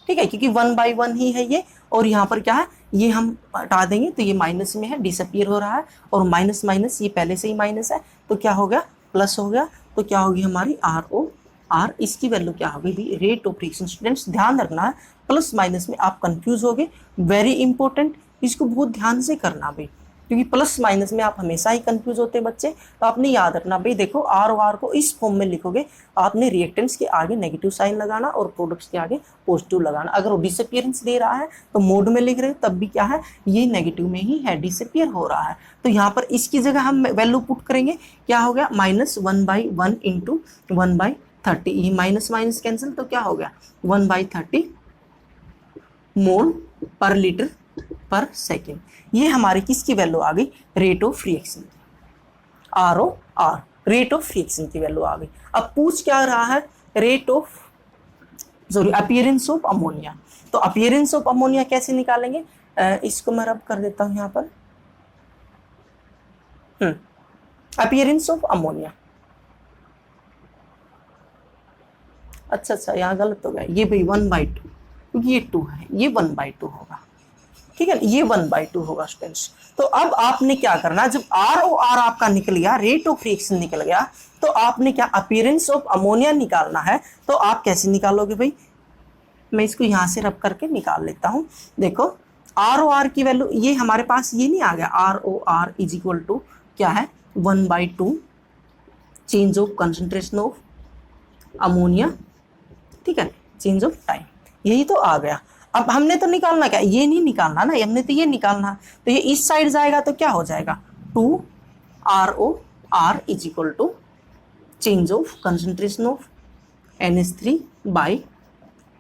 ठीक है, क्योंकि 1/1 ही है ये, और यहाँ पर क्या है ये हम हटा देंगे तो ये माइनस में है, डिसअपियर हो रहा है, और माइनस माइनस ये पहले से ही माइनस है तो क्या हो गया प्लस हो गया। तो क्या होगी हमारी आर ओ आर, इसकी वैल्यू क्या होगी भी रेट ऑफ रिएक्शन। स्टूडेंट्स ध्यान रखना है, प्लस माइनस में आप कंफ्यूज हो गए, वेरी इंपॉर्टेंट, इसको बहुत ध्यान से करना भाई, क्योंकि प्लस माइनस में आप हमेशा ही कंफ्यूज होते हैं बच्चे। तो आपने याद रखना भाई, देखो आर ओ आर को इस फॉर्म में लिखोगे, आपने रिएक्टेंट्स के आगे नेगेटिव साइन लगाना और प्रोडक्ट्स के आगे पॉजिटिव लगाना। अगर वो डिसअपियरेंस दे रहा है तो मोड में लिख रहे हैं तब भी क्या है ये नेगेटिव में ही है, डिसअपियर हो रहा है। तो यहाँ पर इसकी जगह हम वैल्यू पुट करेंगे, क्या हो गया -1/1 इंटू 1/30, ये माइनस माइनस कैंसिल, तो क्या हो गया 1/30 मोल पर लीटर पर सेकेंड। ये हमारी किसकी वैल्यू आ गई rate of reaction, R O R, rate of reaction की वैल्यू आ गई। अब पूछ क्या रहा है rate of sorry appearance of ammonia. तो अपीयरेंस ऑफ अमोनिया कैसे निकालेंगे, इसको मैं रब कर देता हूं यहां पर। अपीयरेंस ऑफ अमोनिया, अच्छा यहाँ गलत हो गया, ये भाई 1/2 क्योंकि ये 2 है, ये 1/2 होगा। ठीक है, ये 1/2 होगा स्टूडेंट्स। तो अब आपने क्या करना, जब आर ओ आर आपका निकल गया, रेट ऑफ रिएक्शन निकल गया, तो आपने क्या अपीयरेंस ऑफ अमोनिया निकालना है। तो आप कैसे निकालोगे भाई, मैं इसको यहां से रब करके निकाल लेता हूं। देखो आर ओ आर की वैल्यू ये हमारे पास ये नहीं आ गया, R O R is equal to क्या है 1/2 change of concentration of ammonia, ठीक है, चेंज ऑफ टाइम, यही तो आ गया। अब हमने तो निकालना क्या, ये नहीं निकालना ना, हमने तो ये निकालना। तो ये इस साइड जाएगा तो क्या हो जाएगा 2 R O R is equal to change of concentration of NH3 by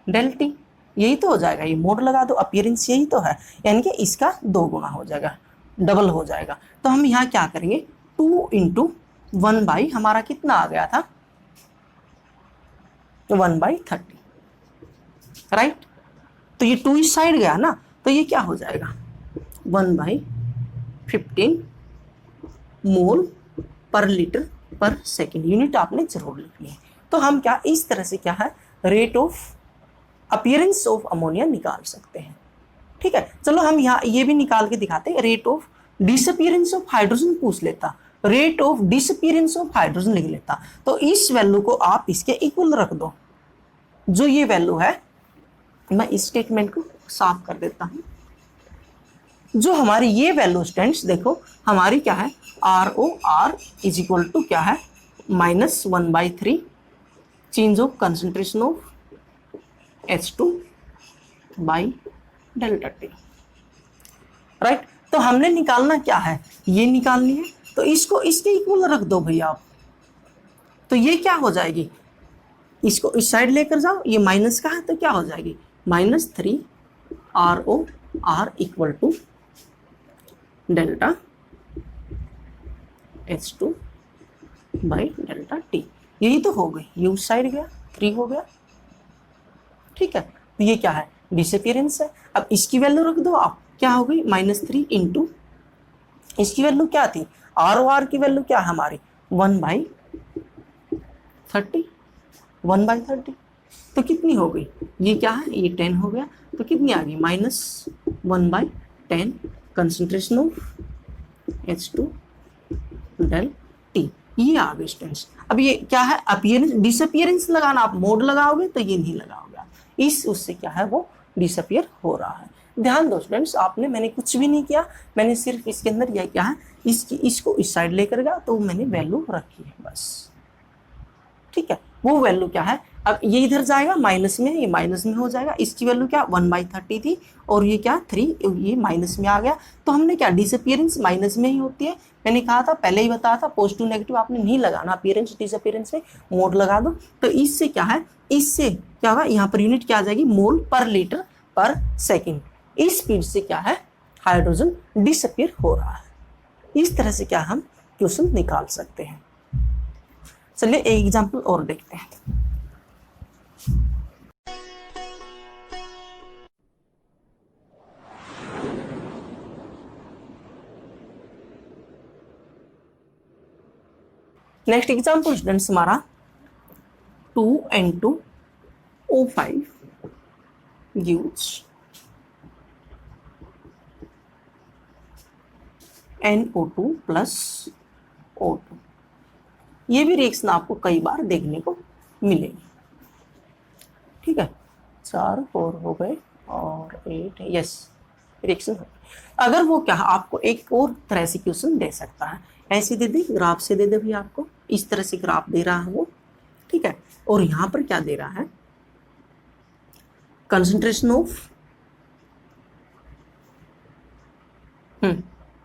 del T, यही तो हो जाएगा। ये मोड लगा दो, अपीयरेंस यही तो है, यानी कि इसका 2 गुना हो जाएगा, डबल हो जाएगा। तो हम यहाँ क्या करेंगे 2 इंटू 1/, हमारा कितना आ गया था 1/30, राइट। तो ये 2 इस साइड गया ना, तो ये क्या हो जाएगा 1/15 मोल पर लीटर पर सेकेंड, यूनिट आपने जरूर लिखनी है। तो हम क्या इस तरह से क्या है rate of appearance of ammonia निकाल सकते हैं। ठीक है, चलो हम यहाँ ये भी निकाल के दिखाते हैं। Rate of disappearance of hydrogen पूछ लेता, rate of disappearance of hydrogen लिख लेता, तो इस वैल्यू को आप इसके इक्वल रख दो। जो ये वैल्यू है, मैं इस स्टेटमेंट को साफ कर देता हूं। जो हमारी ये वैल्यू स्टूडेंट्स देखो हमारी क्या है R O R is equal to क्या है -1/3 change of concentration of H2 by delta T, right. तो हमने निकालना क्या है, ये निकालनी है, तो इसको इसके इक्वल रख दो भैया आप। तो ये क्या हो जाएगी, इसको इस साइड लेकर जाओ, ये माइनस का है तो क्या हो जाएगी -3 R O R equal to delta H2 by delta T, यही तो हो गई, ये उस साइड गया 3 हो गया। ठीक है, तो ये क्या है डिसअपीयरेंस है। अब इसकी वैल्यू रख दो आप, क्या हो गई -3 इंटू इसकी वैल्यू क्या थी आर ओ आर की वैल्यू क्या है हमारी 1/30, तो कितनी हो गई, ये क्या है, ये 10 हो गया, तो कितनी आ गई -1/10 concentration of H2 del T, ये आ गई स्टूडेंट्स। अब ये क्या है, अपीयरेंस डिसअपियरेंस लगाना, आप मोड लगाओगे तो ये नहीं लगाओगे, इस उससे क्या है वो डिसअपियर हो रहा है। ध्यान दो स्टूडेंट्स, मैंने कुछ भी नहीं किया, मैंने सिर्फ इसके अंदर यह क्या है, इसको इस साइड लेकर गया तो मैंने वैल्यू रखी है बस, ठीक है। वो वैल्यू क्या है, अब ये इधर जाएगा माइनस में, ये माइनस में हो जाएगा, इसकी वैल्यू क्या 1/30 थी और ये क्या 3, ये माइनस में आ गया, तो हमने क्या डिसअपियरेंस माइनस में ही होती है, मैंने कहा था पहले ही बताया था, पॉजिटिव नेगेटिव आपने नहीं लगाना, अपीयरेंस डिसअपियरेंस में मोड लगा दो, तो इससे क्या है, इससे क्या होगा, यहाँ पर यूनिट क्या आ जाएगी, मोल पर लीटर पर सेकेंड, इस स्पीड से क्या है हाइड्रोजन डिसअपियर हो रहा है। इस तरह से क्या हम क्वेश्चन निकाल सकते हैं। चलिए एक एग्जांपल और देखते हैं। नेक्स्ट एग्जांपल स्टूडेंट्स हमारा 2N2O5 gives NO2 plus O2। ये भी रिएक्शन आपको कई बार देखने को मिलेगी, ठीक है। 4 4 हो गए और 8, यस रिएक्शन हो गई। अगर वो क्या आपको एक और तरह से क्वेश्चन दे सकता है, ऐसे दे दे, ग्राफ से दे दे भी, आपको इस तरह से ग्राफ दे रहा है वो, ठीक है, और यहां पर क्या दे रहा है, कंसंट्रेशन ऑफ NO2,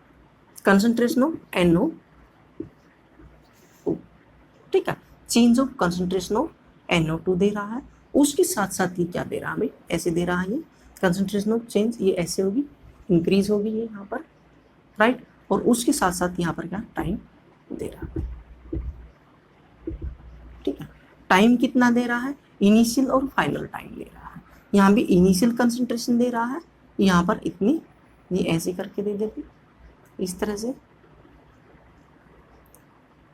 ठीक है, change of concentration of NO2 दे रहा है, उसके साथ साथ ये क्या दे रहा है भाई, ऐसे दे रहा है, ये कंसंट्रेशन ऑफ चेंज ये ऐसे होगी, इंक्रीज होगी ये यहाँ पर, राइट, और उसके साथ साथ यहाँ पर क्या टाइम दे रहा है, ठीक है। टाइम कितना दे रहा है, इनिशियल और फाइनल टाइम दे रहा है, यहाँ भी इनिशियल कंसंट्रेशन दे रहा है, यहाँ पर इतनी, ये ऐसे करके दे देती इस तरह से,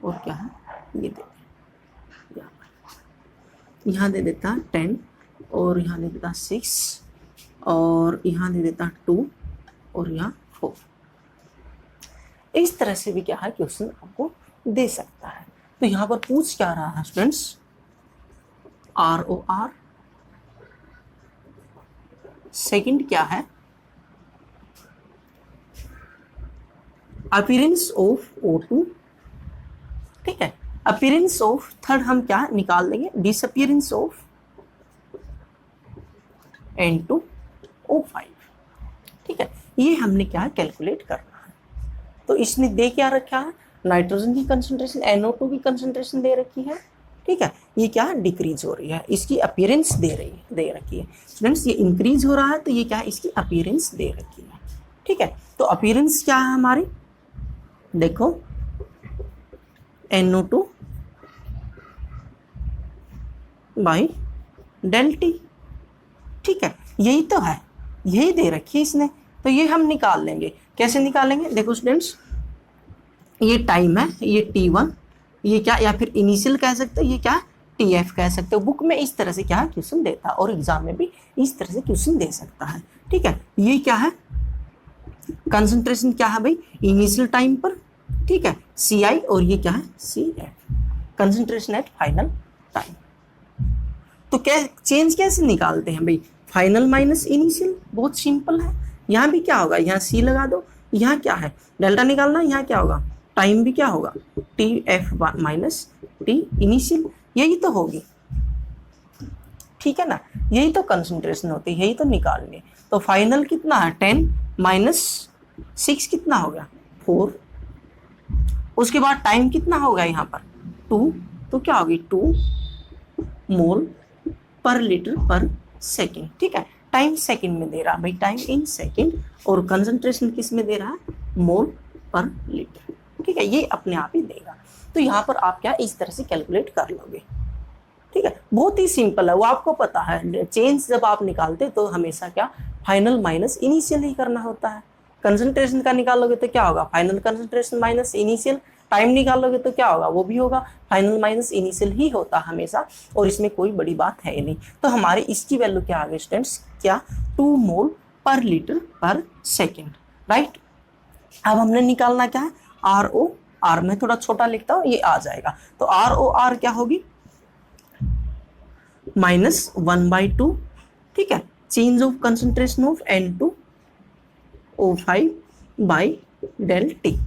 और क्या है ये दे यहाँ दे देता 10 और यहाँ दे देता 6 और यहाँ दे देता 2 और यहाँ 4। इस तरह से भी क्या है क्वेश्चन आपको दे सकता है। तो यहाँ पर पूछ क्या रहा है स्टूडेंट्स, ROR, सेकंड क्या है अपीयरेंस ऑफ O2, ठीक है, अपीयरेंस ऑफ, थर्ड हम क्या निकाल देंगे, डिसअपीयरेंस ऑफ N2O5, ठीक है, ये हमने क्या कैलकुलेट करना है। तो इसने दे क्या रखा है, नाइट्रोजन की कंसंट्रेशन, NO2 की कंसंट्रेशन दे रखी है, ठीक है, ये क्या डिक्रीज हो रही है, इसकी अपीयरेंस दे रखी है स्टूडेंट्स, ये इंक्रीज हो रहा है तो ये क्या इसकी अपीयरेंस दे रखी है, ठीक है। तो अपीयरेंस क्या है हमारी, देखो NO2 बाई डेल टी, ठीक है, यही तो है, यही दे रखी है इसने, तो ये हम निकाल लेंगे, कैसे निकालेंगे, देखो स्टूडेंट्स, ये टाइम है, ये T1, ये क्या, या फिर इनिशियल कह सकते हो, ये क्या TF कह सकते हो, बुक में इस तरह से क्या क्वेश्चन देता है और एग्जाम में भी इस तरह से क्वेश्चन दे सकता है, ठीक है। ये क्या है कंसंट्रेशन, क्या है भाई इनिशियल टाइम पर, ठीक है, CI, और ये क्या है CF, concentration at final time. तो क्या चेंज कैसे निकालते हैं भाई, फाइनल माइनस इनिशियल, बहुत सिंपल है, यहाँ भी क्या होगा, यहाँ C लगा दो, यहाँ क्या है डेल्टा निकालना, यहाँ क्या होगा टाइम भी क्या होगा TF माइनस T इनिशियल, यही तो होगी, ठीक है ना, यही तो कंसंट्रेशन होती है, यही तो निकालनी। तो फाइनल कितना है 10 माइनस 6 कितना हो गया 4, उसके बाद टाइम कितना होगा यहाँ पर 2, तो क्या होगी 2 मोल पर लीटर पर सेकेंड, ठीक है, टाइम सेकेंड में दे रहा है भाई, टाइम इन सेकेंड, और कंसंट्रेशन किस में दे रहा है मोल पर लीटर, ठीक है, ये अपने आप ही देगा। तो यहाँ पर आप क्या इस तरह से कैलकुलेट कर लोगे, ठीक है, बहुत ही सिंपल है, वो आपको पता है, चेंज जब आप निकालते तो हमेशा क्या फाइनल माइनस इनिशियल ही करना होता है, कंसंट्रेशन का निकालोगे तो क्या होगा final concentration minus initial, time निकालोगे तो क्या होगा, वो भी होगा, फाइनल माइनस इनिशियल ही होता हमेशा, और इसमें कोई बड़ी बात है ही नहीं। तो हमारी इसकी वैल्यू क्या आ गई स्टूडेंट्स, क्या 2 मोल पर लीटर पर सेकेंड, राइट। अब हमने निकालना क्या है, आर ओ आर, में थोड़ा छोटा लिखता हूं, ये आ जाएगा। तो आर ओ आर क्या होगी, -1/2, ठीक है, change of concentration of N2O5/ΔT,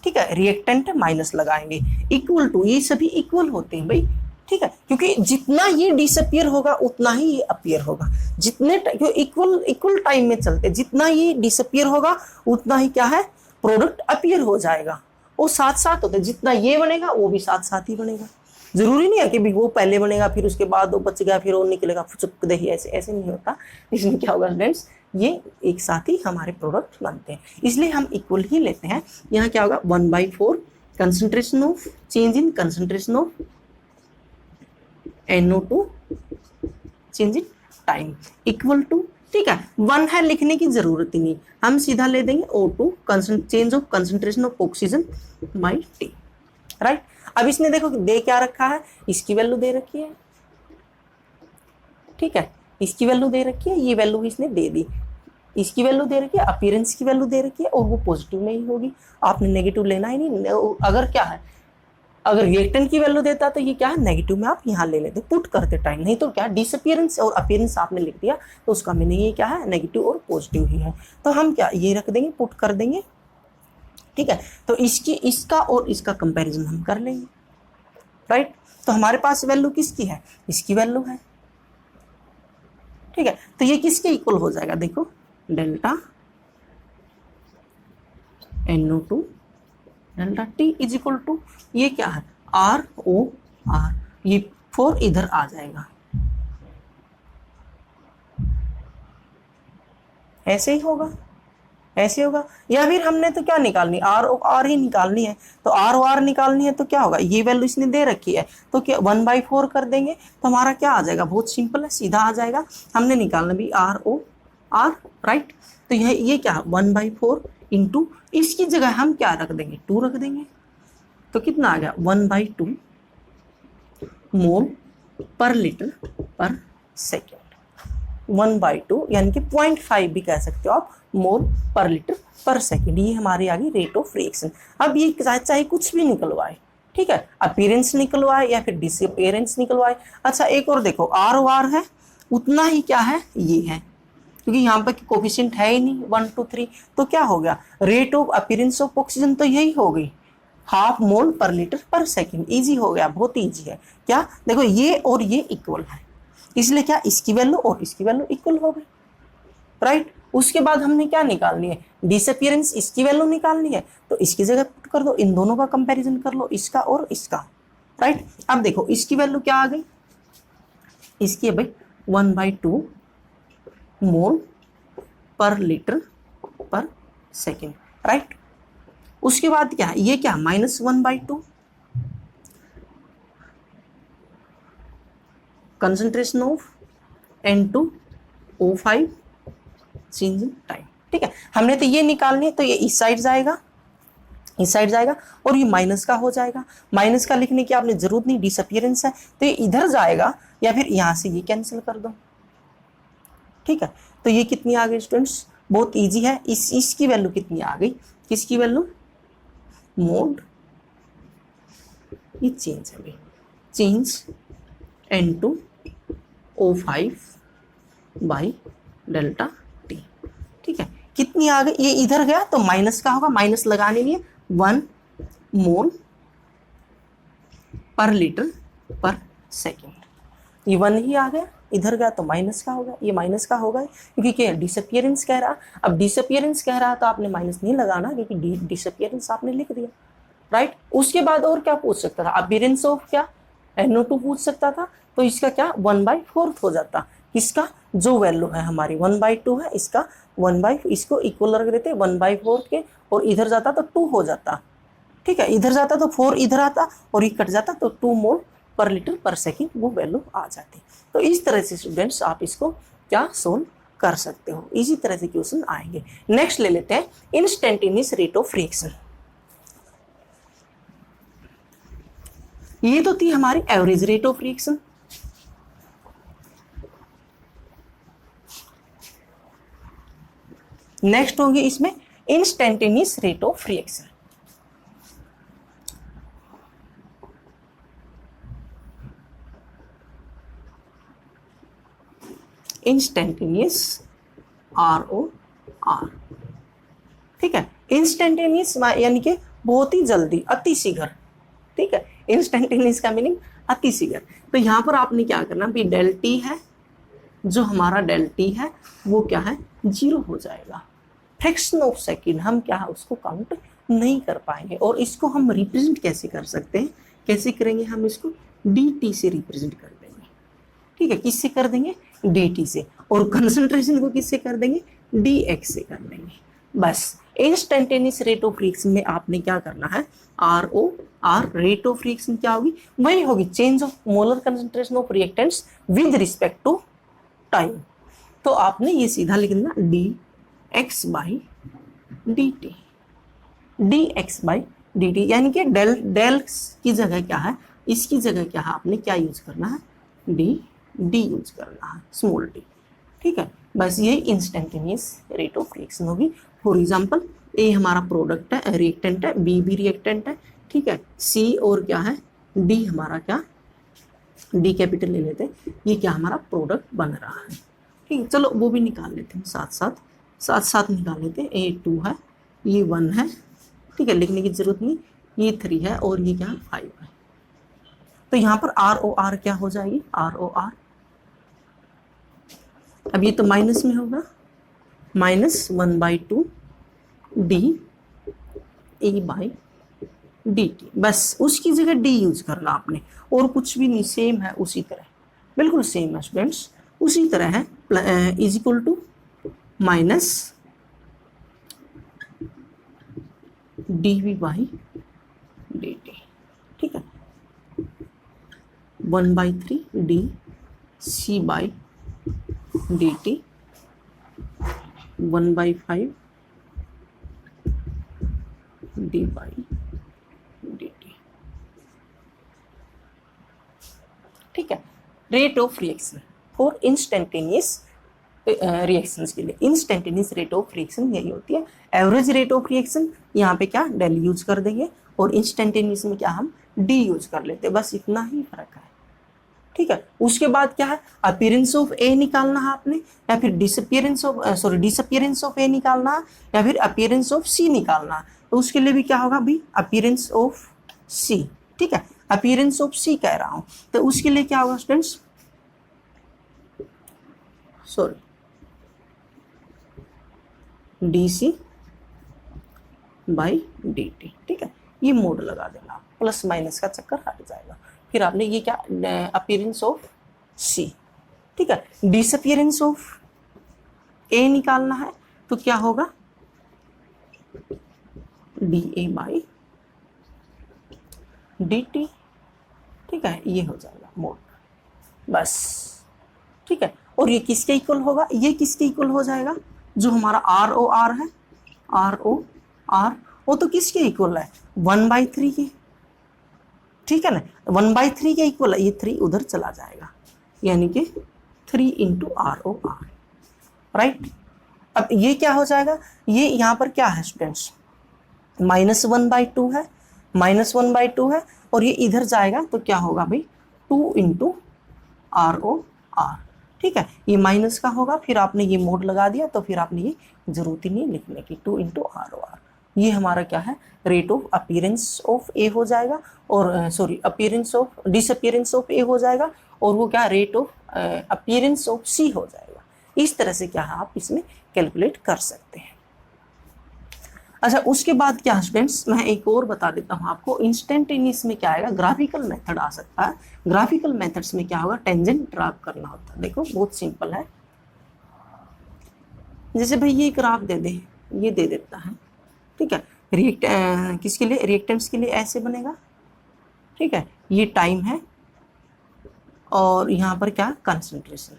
ठीक है, रिएक्टेंट माइनस लगाएंगे, इक्वल टू, ये सभी इक्वल होते हैं भाई, ठीक है, क्योंकि जितना ये डिसअपियर होगा उतना ही ये अपीयर होगा, जितने इक्वल इक्वल टाइम में चलते, जितना ये डिसअपियर होगा उतना ही क्या है, प्रोडक्ट अपीयर हो जाएगा। वो साथ साथ होते, जितना ये बनेगा वो भी साथ साथ ही बनेगा, जरूरी नहीं है कि भी वो पहले बनेगा फिर उसके बाद वो बच गया फिर वो निकलेगा चुप दही, ऐसे ऐसे नहीं होता। इसमें क्या होगा स्टूडेंट्स, ये एक साथ ही हमारे प्रोडक्ट बनते हैं, इसलिए हम इक्वल ही लेते हैं। यहाँ क्या होगा, 1/4 concentration of, change in concentration of NO2 change in time equal to, ठीक है, 1 है लिखने की जरूरत ही नहीं, हम सीधा ले देंगे O2 change of concentration of oxygen by T, right. अब इसने देखो दे क्या रखा है, इसकी वैल्यू दे रखी है, ठीक है, इसकी वैल्यू दे रखी है, ये वैल्यू इसने दे दी, इसकी वैल्यू दे रखी है, अपीयरेंस की वैल्यू दे रखी है, और वो पॉजिटिव नहीं होगी, आपने नेगेटिव लेना ही नहीं। अगर क्या है, अगर रिएक्टेंट की वैल्यू देता तो ये क्या है, नेगेटिव में आप यहाँ ले लेते, पुट करते टाइम, नहीं तो क्या डिसअपियरेंस और अपीयरेंस आपने लिख दिया तो उसका मीनिंग ये क्या है, नेगेटिव और पॉजिटिव ही है। तो हम क्या ये रख देंगे, पुट कर देंगे, ठीक है, तो इसका और इसका कंपैरिजन हम कर लेंगे, राइट। तो हमारे पास वैल्यू किसकी है, इसकी वैल्यू है, ठीक है, तो ये किसके इक्वल हो जाएगा, देखो delta NO2 delta T is equal to, ये क्या है, ROR, ये 4 इधर आ जाएगा, ऐसे ही होगा, ऐसे होगा। या फिर हमने तो क्या निकालनी, ROR ही निकालनी है, तो ROR निकालनी है तो क्या होगा, ये वैल्यू इसने दे रखी है तो क्या 1/4 कर देंगे तो हमारा क्या आ जाएगा, बहुत सिंपल है, सीधा आ जाएगा। हमने निकालना भी ROR, राइट। तो ये क्या 1/4 इंटू, इसकी जगह हम क्या रख देंगे, 2 रख देंगे, तो कितना आ गया 1/2 मोल पर लीटर पर सेकेंड, 1/2 यानी कि 0.5 भी कह सकते हो आप, मोल पर लीटर पर सेकेंड, ये हमारी आ गई रेट ऑफ रिएक्शन। अब ये चाहे कुछ भी निकलवाए, ठीक है, अपीयरेंस निकलवाए या फिर डिसअपीयरेंस निकलवाए। अच्छा एक और देखो, ROR है उतना ही क्या है, ये है, क्योंकि यहाँ पर कोफिशिएंट है ही नहीं 1 2 3, तो क्या हो गया, rate of appearance of oxygen तो यही हो गई, 1/2 मोल पर लीटर पर सेकेंड, इजी हो गया, बहुत इजी है। क्या देखो, ये और ये इक्वल है, इसलिए क्या इसकी वैल्यू और इसकी वैल्यू इक्वल हो गई, राइट। उसके बाद हमने क्या निकालनी है, डिसअपीयरेंस, इसकी वैल्यू निकालनी है, तो इसकी जगह पुट कर दो, इन दोनों का कंपैरिजन कर लो, इसका और इसका, राइट। अब देखो इसकी वैल्यू क्या आ गई, इसकी है भाई 1/2 मोल पर लीटर पर सेकेंड, राइट। उसके बाद क्या है, ये क्या -1/2 concentration of N2O5 change in time, ठीक है, हमने तो ये निकालनी है, तो ये इस साइड जाएगा, इस साइड जाएगा, और ये माइनस का हो जाएगा, माइनस का लिखने की आपने जरूरत नहीं, डिसअपीयरेंस है तो ये इधर जाएगा, या फिर यहां से ये कैंसिल कर दो, ठीक है। तो ये कितनी आ गई स्टूडेंट्स, बहुत इजी है, इसकी वैल्यू कितनी आ गई, किसकी वैल्यू, मोड, ये चेंज है भाई, change N2O5 by delta T, ठीक है, कितनी आ गई, ये इधर गया तो माइनस का होगा, माइनस लगाने लिए 1 मोल पर लीटर पर सेकेंड, ये 1 ही आ गया, इधर गया तो माइनस का होगा, ये माइनस का होगा क्योंकि क्या डिसअपीयरेंस कह रहा, अब डिसअपीयरेंस कह रहा तो आपने माइनस नहीं लगाना क्योंकि डिसअपीयरेंस आपने लिख दिया, राइट। उसके बाद और क्या पूछ सकता था, अपीयरेंस ऑफ क्या NO2 पूछ सकता था, तो इसका क्या 1/4 हो जाता, किसका जो वैल्यू है हमारी 1/2 है, इसका 1/4, इसको इक्वल रख देते 1/4 के, और इधर जाता तो 2 हो जाता, ठीक है, इधर जाता तो 4 इधर आता और ये कट जाता तो 2 मोल पर लीटर पर सेकेंड वो वैल्यू आ जाती। तो इस तरह से स्टूडेंट्स आप इसको क्या सोल्व कर सकते हो, इसी तरह से क्वेश्चन आएंगे। नेक्स्ट ले लेते हैं इंस्टेंटेनियस रेट ऑफ रिएक्शन। ये तो थी हमारी average rate of reaction. Next होंगे इसमें instantaneous rate of reaction. Instantaneous ROR, ठीक है। इंस्टेंटेनियस यानी कि बहुत ही जल्दी, अति शीघ्र, ठीक है। इंस्टेंटेनियस का मीनिंग अति शीघ्र। तो यहां पर आपने क्या करना भी, डेल टी है, जो हमारा डेल टी है वो क्या है, 0 हो जाएगा। फ्रैक्शन ऑफ सेकेंड हम क्या है उसको काउंट नहीं कर पाएंगे। और इसको हम रिप्रेजेंट कैसे कर सकते हैं, कैसे करेंगे, हम इसको dt से रिप्रेजेंट कर देंगे, ठीक है। किससे कर देंगे, dt से। और कंसंट्रेशन को किससे कर देंगे, dx से कर देंगे। बस इंस्टेंटेनियस रेट ऑफ रिएक्शन में आपने क्या करना है, ROR रेट ऑफ रिएक्शन क्या होगी, वही होगी change of molar concentration of reactants with respect to time. तो आपने ये सीधा लिख देना dx by dt, dx by dt, यानी कि डेल की जगह क्या है, इसकी जगह क्या है, आपने क्या यूज करना है, d यूज करना है, स्मॉल d, ठीक है। बस ये इंस्टेंटेनियस रेट ऑफ रिएक्शन होगी। फॉर एग्जांपल ए हमारा प्रोडक्ट है, रिएक्टेंट है, बी भी रिएक्टेंट है, ठीक है। सी और क्या है, डी हमारा क्या, डी कैपिटल ले लेते हैं, ये क्या हमारा प्रोडक्ट बन रहा है, ठीक है। चलो वो भी निकाल लेते हैं, साथ साथ निकाल लेते हैं। ए 2 है, ये 1 है, ठीक है, लिखने की जरूरत नहीं, ये 3 है और ये क्या 5 है। तो यहाँ पर ROR क्या हो जाएगी, ROR, अब ये तो माइनस में होगा, -1/2 d a बाई dt, बस उसकी जगह d यूज करना आपने, और कुछ भी नहीं, सेम है उसी तरह, बिल्कुल सेम है स्टूडेंट्स, उसी तरह है, is equal to minus dv by dt, ठीक है, 1/3 d c by dt, 1/5 d by dt, ठीक है। Rate of reaction for instantaneous reactions के लिए, इंस्टेंटेनियस रेट ऑफ रिएक्शन यही होती है। एवरेज रेट ऑफ रिएक्शन यहाँ पे क्या डेल यूज कर देंगे, और इंस्टेंटेनियस में क्या हम डी यूज कर लेते हैं, बस इतना ही फर्क है, ठीक है। उसके बाद क्या है, अपीयरेंस ऑफ ए निकालना है आपने, या फिर डिसअपीयरेंस ऑफ ए निकालना है, या फिर अपीयरेंस ऑफ सी निकालना है। तो उसके लिए भी क्या होगा भाई, अपीयरेंस ऑफ सी, ठीक है, अपीयरेंस ऑफ सी कह रहा हूं, तो उसके लिए क्या होगा स्टूडेंट्स, DC बाई dt, ठीक है। ये मोड लगा देना, प्लस माइनस का चक्कर हट जाएगा। फिर आपने ये क्या, अपीयरेंस ऑफ C, ठीक है। डिसअपीयरेंस ऑफ A निकालना है, तो क्या होगा, DA बाई dt, ठीक है, ये हो जाएगा मोड, बस, ठीक है। और ये किसके इक्वल होगा, ये किसके इक्वल हो जाएगा, जो हमारा ROR है, ROR वो तो किसके इक्वल है, 1/3 की, ठीक है ना, 1/3 के इक्वल है, ये 3 उधर चला जाएगा, यानी कि 3 × ROR, राइट। अब ये क्या हो जाएगा, ये यहाँ पर क्या है स्टूडेंट्स, -1/2 है, -1/2 है, और ये इधर जाएगा तो क्या होगा भाई, 2 × ROR, ठीक है। ये माइनस का होगा, फिर आपने ये मोड लगा दिया, तो फिर आपने ये जरूरत ही नहीं लिखने की, 2 × ROR। ये हमारा क्या है, रेट ऑफ अपीयरेंस ऑफ ए हो जाएगा, और अपीयरेंस ऑफ डिसअपीयरेंस ऑफ ए हो जाएगा, और वो क्या, रेट ऑफ अपीयरेंस ऑफ सी हो जाएगा। इस तरह से क्या है, आप इसमें कैलकुलेट कर सकते हैं। अच्छा, उसके बाद क्या स्टूडेंट्स, मैं एक और बता देता हूँ आपको, इंस्टेंटेनियस में क्या आएगा, ग्राफिकल मेथड आ सकता है। ग्राफिकल मेथड्स में क्या होगा, टेंजेंट ड्राफ करना होता है। देखो बहुत सिंपल है, जैसे भाई ये ग्राफ दे दे, ये दे देता है, ठीक है, किसके लिए, रिएक्टेंट्स के लिए ऐसे बनेगा, ठीक है, ये टाइम है, और यहाँ पर क्या, कंसंट्रेशन,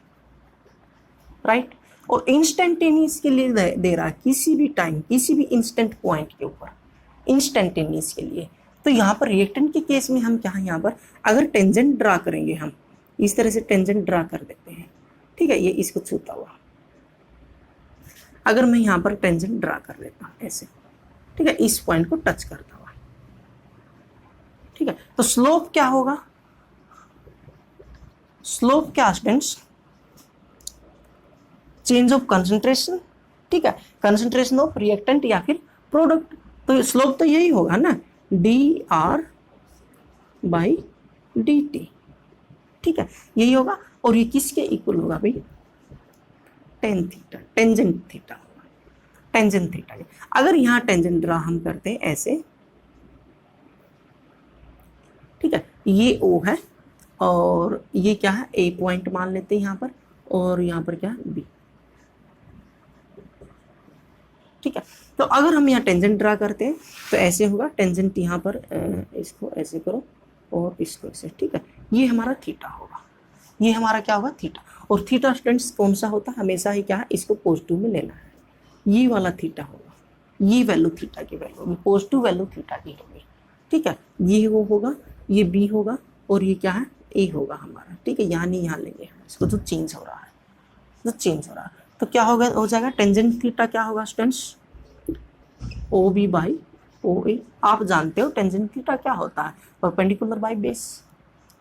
राइट। और इंस्टेंटेनियस के लिए दे रहा है, किसी भी टाइम, किसी भी इंस्टेंट पॉइंट के ऊपर, इंस्टेंटेनियस के लिए, तो यहाँ पर रिएक्टेंट के केस में हम क्या है, यहाँ पर अगर टेंजेंट ड्रा करेंगे, हम इस तरह से टेंजेंट ड्रा कर देते हैं, ठीक है, ये इसको छूता हुआ, अगर मैं यहाँ पर टेंजेंट ड्रा कर देता हूँ ऐसे, ठीक है, इस पॉइंट को टच करता हुआ, ठीक है, तो स्लोप क्या होगा, स्लोप क्या स्टूडेंट्स, चेंज ऑफ कंसंट्रेशन, ठीक है, कंसंट्रेशन ऑफ रिएक्टेंट या फिर प्रोडक्ट, तो स्लोप तो यही होगा ना, D R by D T, ठीक है, यही होगा। और ये किसके इक्वल होगा भाई, टेन थीटा, टेंजेंट थीटा होगा, टेंजेंट थीटा। अगर यहाँ टेंजेंट ड्रा हम करते हैं ऐसे, ठीक है, ये ओ है और ये क्या है, ए पॉइंट मान लेते हैं यहाँ पर, और यहाँ पर क्या है, बी, ठीक है। तो अगर हम यहाँ टेंजेंट ड्रा करते हैं तो ऐसे होगा, टेंजेंट यहाँ पर इसको ऐसे करो और इसको ऐसे, ठीक है, ये हमारा थीटा होगा, ये हमारा क्या होगा, थीटा। और थीटा स्टूडेंट्स कौन सा होता है, हमेशा ही क्या है, इसको पॉजिटिव में लेना है, ये वाला थीटा होगा, ये वैल्यू थीटा की वैल्यू होगी, पॉजिटिव वैल्यू थीटा की होगी, ठीक है, ये वो होगा, ये बी होगा और ये क्या है, ए होगा हमारा, ठीक है, यहाँ नहीं यहाँ लेंगे हम इसको, जो चेंज हो रहा है, जो चेंज हो रहा है, तो क्या होगा, हो जाएगा टेंजेंट थीटा क्या होगा students, O B by O A. आप जानते हो टेंजेंट थीटा क्या होता है, परपेंडिकुलर बाई बेस,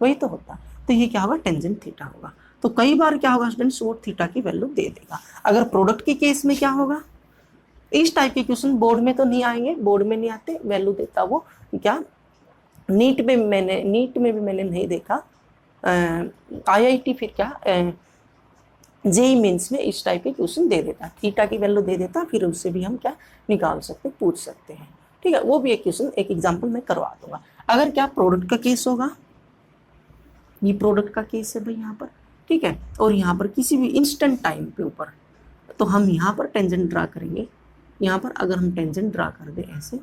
वही तो होता है, तो ये क्या होगा, टेंजेंट थीटा होगा। तो कई बार क्या होगा स्टूडेंट्स, वो थीटा की वैल्यू दे देगा। अगर प्रोडक्ट के केस में क्या होगा, इस टाइप के क्वेश्चन बोर्ड में तो नहीं आएंगे, बोर्ड में नहीं आते, वैल्यू देता वो क्या, नीट में भी मैंने नहीं देखा, आईआईटी फिर क्या जेई मेंस में इस टाइप के क्वेश्चन दे देता, थीटा की वैल्यू दे देता, फिर उससे भी हम क्या निकाल सकते, पूछ सकते हैं, ठीक है, वो भी एक क्वेश्चन, एक एग्जांपल मैं करवा दूंगा। अगर क्या प्रोडक्ट का केस होगा, ये प्रोडक्ट का केस है भाई यहाँ पर, ठीक है, और यहाँ पर किसी भी इंस्टेंट टाइम पे ऊपर, तो हम यहाँ पर टेंजेंट ड्रा करेंगे, यहाँ पर अगर हम टेंजेंट ड्रा कर दें ऐसे,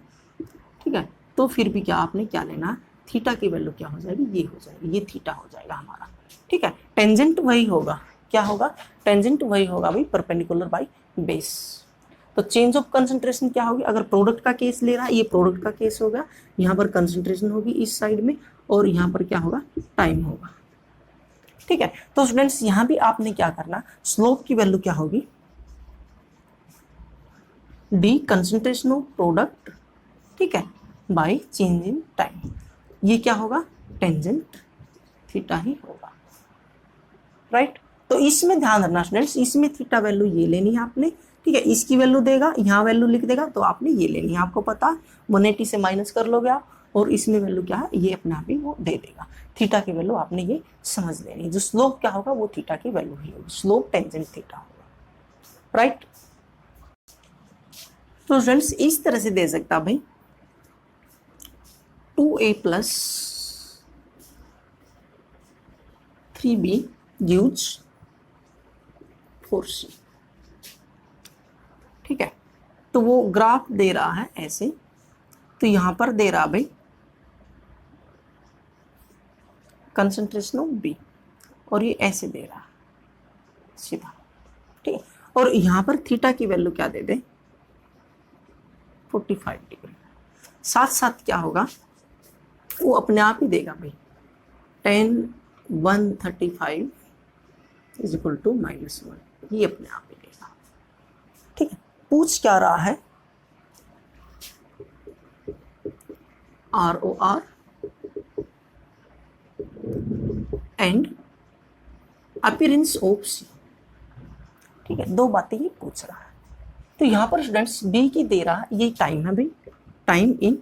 ठीक है, तो फिर भी क्या आपने क्या लेना, थीटा की वैल्यू क्या हो जाएगी, ये हो जाएगी, ये थीटा हो जाएगा हमारा, ठीक है, टेंजेंट वही होगा, क्या होगा, टेंजेंट वही होगा भाई, परपेंडिकुलर बाई बेस। तो चेंज ऑफ कंसंट्रेशन क्या होगी, अगर प्रोडक्ट का केस ले रहा है, ये प्रोडक्ट का केस होगा, यहाँ पर कंसंट्रेशन होगी इस साइड में, और यहाँ पर क्या होगा, टाइम होगा, ठीक है। तो स्टूडेंट्स यहाँ भी आपने क्या करना, स्लोप की वैल्यू क्या होगी, डी कंसंट्रेशन ऑफ प्रोडक्ट, ठीक है, बाई चेंज इन टाइम, ये क्या होगा, टेंजेंट थीटा ही होगा, राइट। तो इसमें ध्यान रखना स्टूडेंट्स, इसमें थीटा वैल्यू ये लेनी है आपने, ठीक है, इसकी वैल्यू देगा, यहाँ वैल्यू लिख देगा, तो आपने ये लेनी है, आपको पता 180 से माइनस कर लोगे आप, और इसमें वैल्यू क्या है, ये अपने आप ही वो दे देगा, थीटा की वैल्यू आपने ये समझ लेनी है, जो स्लोप क्या होगा वो थीटा की वैल्यू ही होगी, स्लोप टेंजेंट थीटा होगा, राइट। तो स्टूडेंट्स इस तरह से दे सकता भाई, 2a plus 3b gives 4c, ठीक है, तो वो ग्राफ दे रहा है ऐसे, तो यहां पर दे रहा भाई कंसंट्रेशन ऑफ बी, और ये ऐसे दे रहा सीधा, ठीक है, और यहां पर थीटा की वैल्यू क्या दे दे, 45 डिग्री, साथ साथ क्या होगा, वो अपने आप ही देगा भाई, 10 135 इज इक्वल टू -1, ये अपने आप ही देगा, ठीक है। पूछ क्या रहा है, ROR एंड अपीयरेंस ऑफ सी, ठीक है, दो बातें ये पूछ रहा है। तो यहाँ पर स्टूडेंट्स बी की दे रहा है, ये टाइम है भाई, टाइम इन,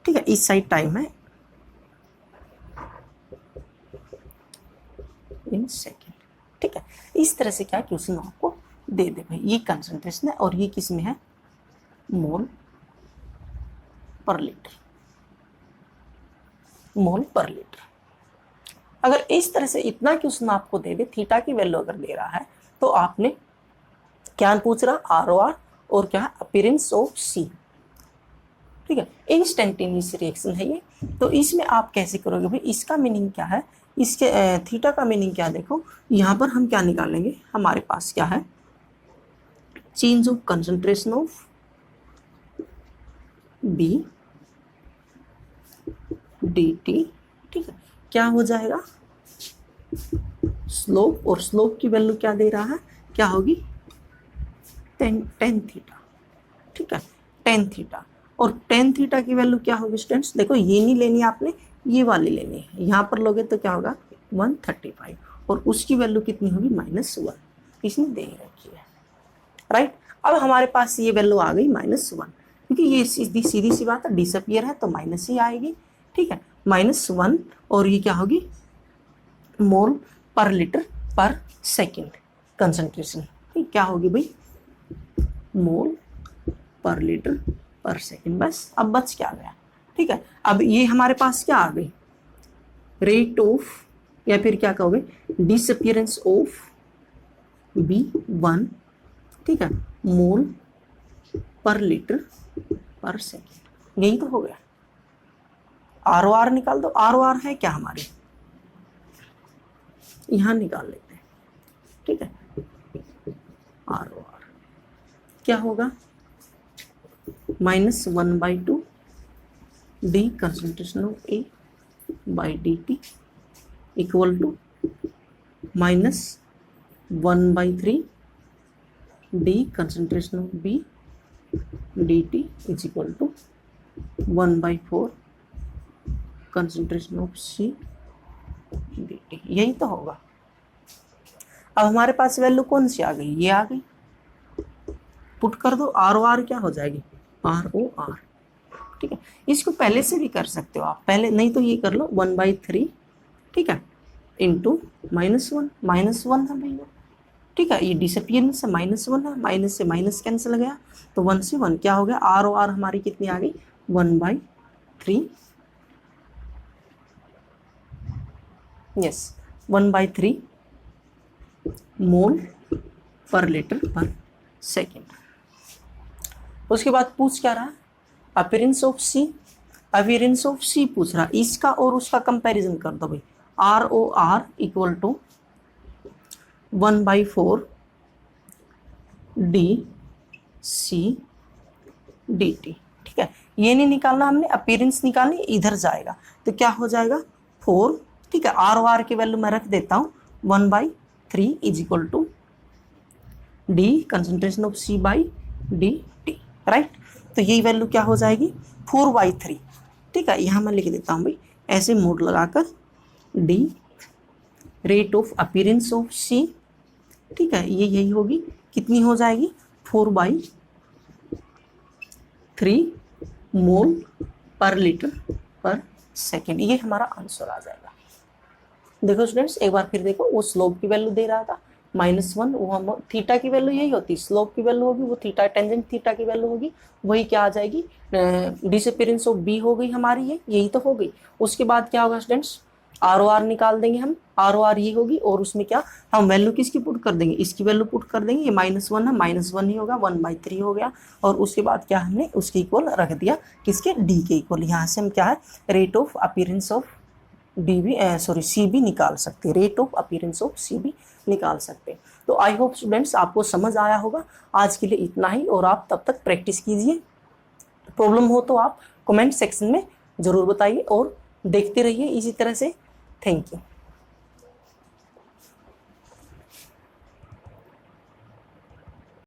ठीक है, इस साइड टाइम है इन सेकेंड, ठीक है, इस तरह से क्या क्वेश्चन आपको दे दे भाई, ये कंसंट्रेशन है और ये किस में है, मोल पर लीटर, मोल पर लीटर। अगर इस तरह से इतना क्वेश्चन आपको दे दे, थीटा की वैल्यू अगर दे रहा है, तो आपने क्या पूछ रहा, ROR और क्या अपीयरेंस ऑफ सी, ठीक है, इंस्टेंटेनियस रिएक्शन है ये। तो इसमें आप कैसे करोगे भाई, इसका मीनिंग क्या है, इसके थीटा का मीनिंग क्या, देखो यहाँ पर हम क्या निकालेंगे, हमारे पास क्या है, change of concentration of B dt, ठीक है, क्या हो जाएगा स्लोप, और स्लोप की वैल्यू क्या दे रहा है, क्या होगी टेन थीटा, ठीक है, टेन थीटा। और टेन थीटा की वैल्यू क्या होगी स्टूडेंट्स, देखो ये नहीं लेनी आपने, ये वाली लेनी है, यहाँ पर लोगे तो क्या होगा 135, और उसकी वैल्यू कितनी होगी -1, इसने दे रखी है, राइट। अब हमारे पास ये वैल्यू आ गई -1, क्योंकि ये सीधी सी बात है, डिसअपियर है तो माइनस ही आएगी, ठीक है, -1, और ये क्या होगी मोल पर लीटर पर सेकेंड कंसंट्रेशन, ठीक, क्या होगी भाई मोल पर लीटर पर सेकेंड। बस अब बच क्या गया, ठीक है। अब ये हमारे पास क्या आ गई रेट ऑफ, या फिर क्या कहोगे डिसअपियरेंस ऑफ B1, ठीक है, मोल पर लीटर पर सेकेंड, यही तो हो गया। ROR निकाल दो, ROR है क्या हमारी, यहां निकाल लेते हैं, ठीक है। ROR क्या होगा -1/2 d concentration of A by dt equal to -1/3 d concentration of B dt is equal to 1/4 concentration of C dt, यही तो होगा। अब हमारे पास वैल्यू कौन सी आ गई, ये आ गई, पुट कर दो, ROR क्या हो जाएगी ROR, ठीक है। इसको पहले से भी कर सकते हो आप, पहले नहीं तो ये कर लो 1/3, ठीक है, इंटू -1 है भैया, ठीक है, ये डिसअपियरेंस से -1 है, माइनस से माइनस कैंसिल गया, तो 1 से 1 क्या हो गया, ROR हमारी कितनी आ गई 1/3, यस 1/3 मोल पर लीटर पर सेकेंड। उसके बाद पूछ क्या रहा, appearance of C, appearance of C पूछ रहा, इसका और उसका कंपैरिजन कर दो भाई, ROR equal to 1/4 d C dt, ठीक है। ये नहीं निकालना हमने, अपीयरेंस निकालनी, इधर जाएगा तो क्या हो जाएगा 4, ठीक है। ROR की वैल्यू मैं रख देता हूँ 1/3 is equal to d concentration of C by dt, right. तो यही वैल्यू क्या हो जाएगी 4/3, ठीक है, यहाँ मैं लिख देता हूँ भाई ऐसे मोड लगाकर, d rate of appearance of C, ठीक है, ये यही होगी, कितनी हो जाएगी 4/3 मोल पर लीटर पर सेकेंड, ये हमारा आंसर आ जाएगा। देखो स्टूडेंट्स एक बार फिर देखो, वो स्लोप की वैल्यू दे रहा था -1, वो हम थीटा की वैल्यू यही होती, स्लोप की वैल्यू होगी वो थीटा, टेंजेंट थीटा की वैल्यू होगी, वही क्या आ जाएगी डिसअपियरेंस ऑफ बी हो गई हमारी, ये यही तो हो गई। उसके बाद क्या होगा स्टूडेंट्स, ROR निकाल देंगे हम, ROR ये होगी, और उसमें क्या हम वैल्यू किसकी पुट कर देंगे, इसकी वैल्यू पुट कर देंगे, ये -1 है, -1 ही होगा, 1/3 हो गया, और उसके बाद क्या हमने उसके इक्वल रख दिया, किसके D के इक्वल। यहाँ से हम क्या है rate of appearance of CB निकाल सकते, rate of appearance of CB निकाल सकते। तो आई होप स्टूडेंट्स आपको समझ आया होगा। आज के लिए इतना ही, और आप तब तक प्रैक्टिस कीजिए, प्रॉब्लम हो तो आप कमेंट सेक्शन में ज़रूर बताइए, और देखते रहिए इसी तरह से। Thank you.